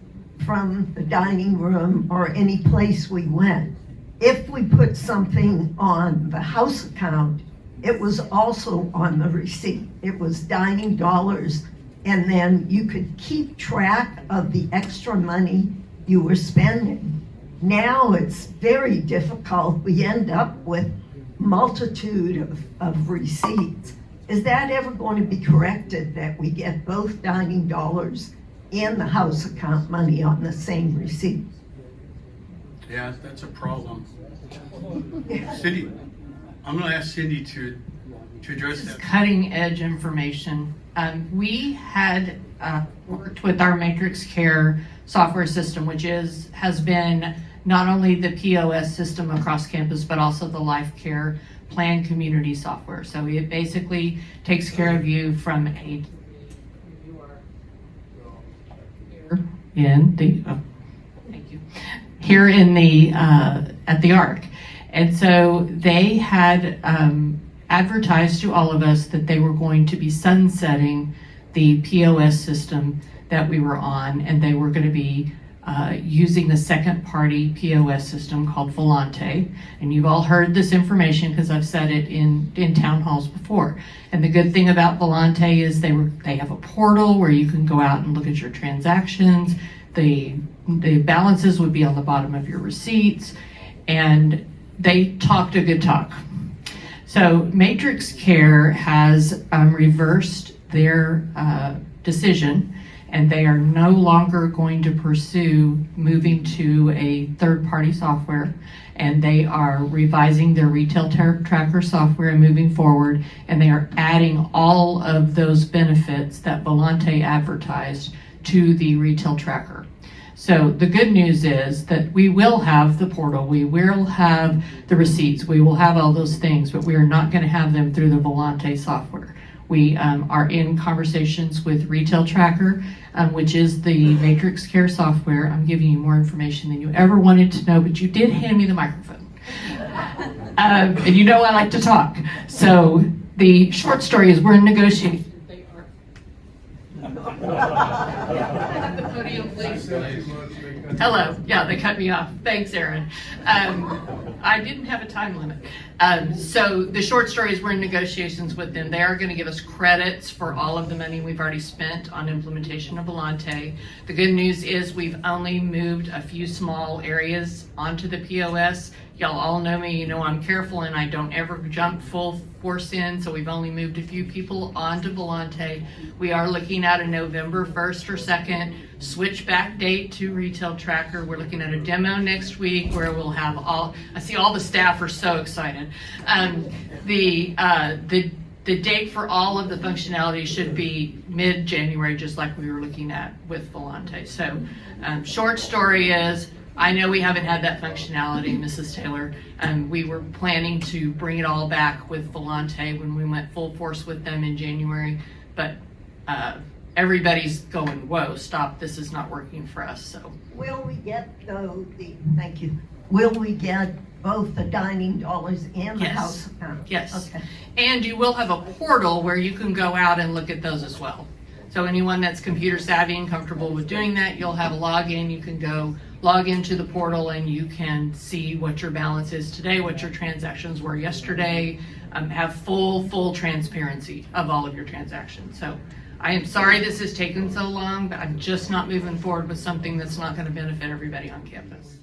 from the dining room or any place we went. If we put something on the house account, it was also on the receipt. It was dining dollars, and then you could keep track of the extra money you were spending. Now it's very difficult. We end up with multitude of receipts. Is that ever going to be corrected, that we get both dining dollars and the house account money on the same receipt? Yeah, that's a problem. Cindy, I'm gonna ask Cindy to address This is that. cutting edge information. We had worked with our Matrix Care software system, which has been not only the POS system across campus, but also the Life Care planned community software. So it basically takes care of you from A in the thank you here in the at the ARC. And so they had advertised to all of us that they were going to be sunsetting the POS system that we were on, and they were going to be using the second party POS system called Volante. And you've all heard this information because I've said it in town halls before. And the good thing about Volante is they have a portal where you can go out and look at your transactions. The balances would be on the bottom of your receipts, and they talked a good talk. So Matrix Care has reversed their decision, and they are no longer going to pursue moving to a third-party software, and they are revising their retail tracker software and moving forward, and they are adding all of those benefits that Volante advertised to the retail tracker. So the good news is that we will have the portal, we will have the receipts, we will have all those things, but we are not going to have them through the Volante software. We are in conversations with Retail Tracker, which is the Matrix Care software. I'm giving you more information than you ever wanted to know, but you did hand me the microphone. And you know I like to talk. So the short story is we're in negotiations. At the podium, please. Hello. Yeah, they cut me off. Thanks, Aaron. I didn't have a time limit. So the short story is we're in negotiations with them. They are going to give us credits for all of the money we've already spent on implementation of Volante. The good news is we've only moved a few small areas onto the POS. Y'all all know me, you know I'm careful and I don't ever jump full force in, so we've only moved a few people onto Volante. We are looking at a November 1st or 2nd switchback date to Retail Tracker. We're looking at a demo next week where we'll have I see all the staff are so excited. The date for all of the functionality should be mid-January, just like we were looking at with Volante. So short story is, I know we haven't had that functionality, Mrs. Taylor. We were planning to bring it all back with Volante when we went full force with them in January, but everybody's going, whoa, stop, this is not working for us. So Will we get thank you. Will we get both the dining dollars and the Yes. house account? Yes. Okay. And you will have a portal where you can go out and look at those as well. So anyone that's computer savvy and comfortable with doing that, you'll have a login. You can go log into the portal and you can see what your balance is today, what your transactions were yesterday, have full transparency of all of your transactions. So I am sorry this has taken so long, but I'm just not moving forward with something that's not going to benefit everybody on campus.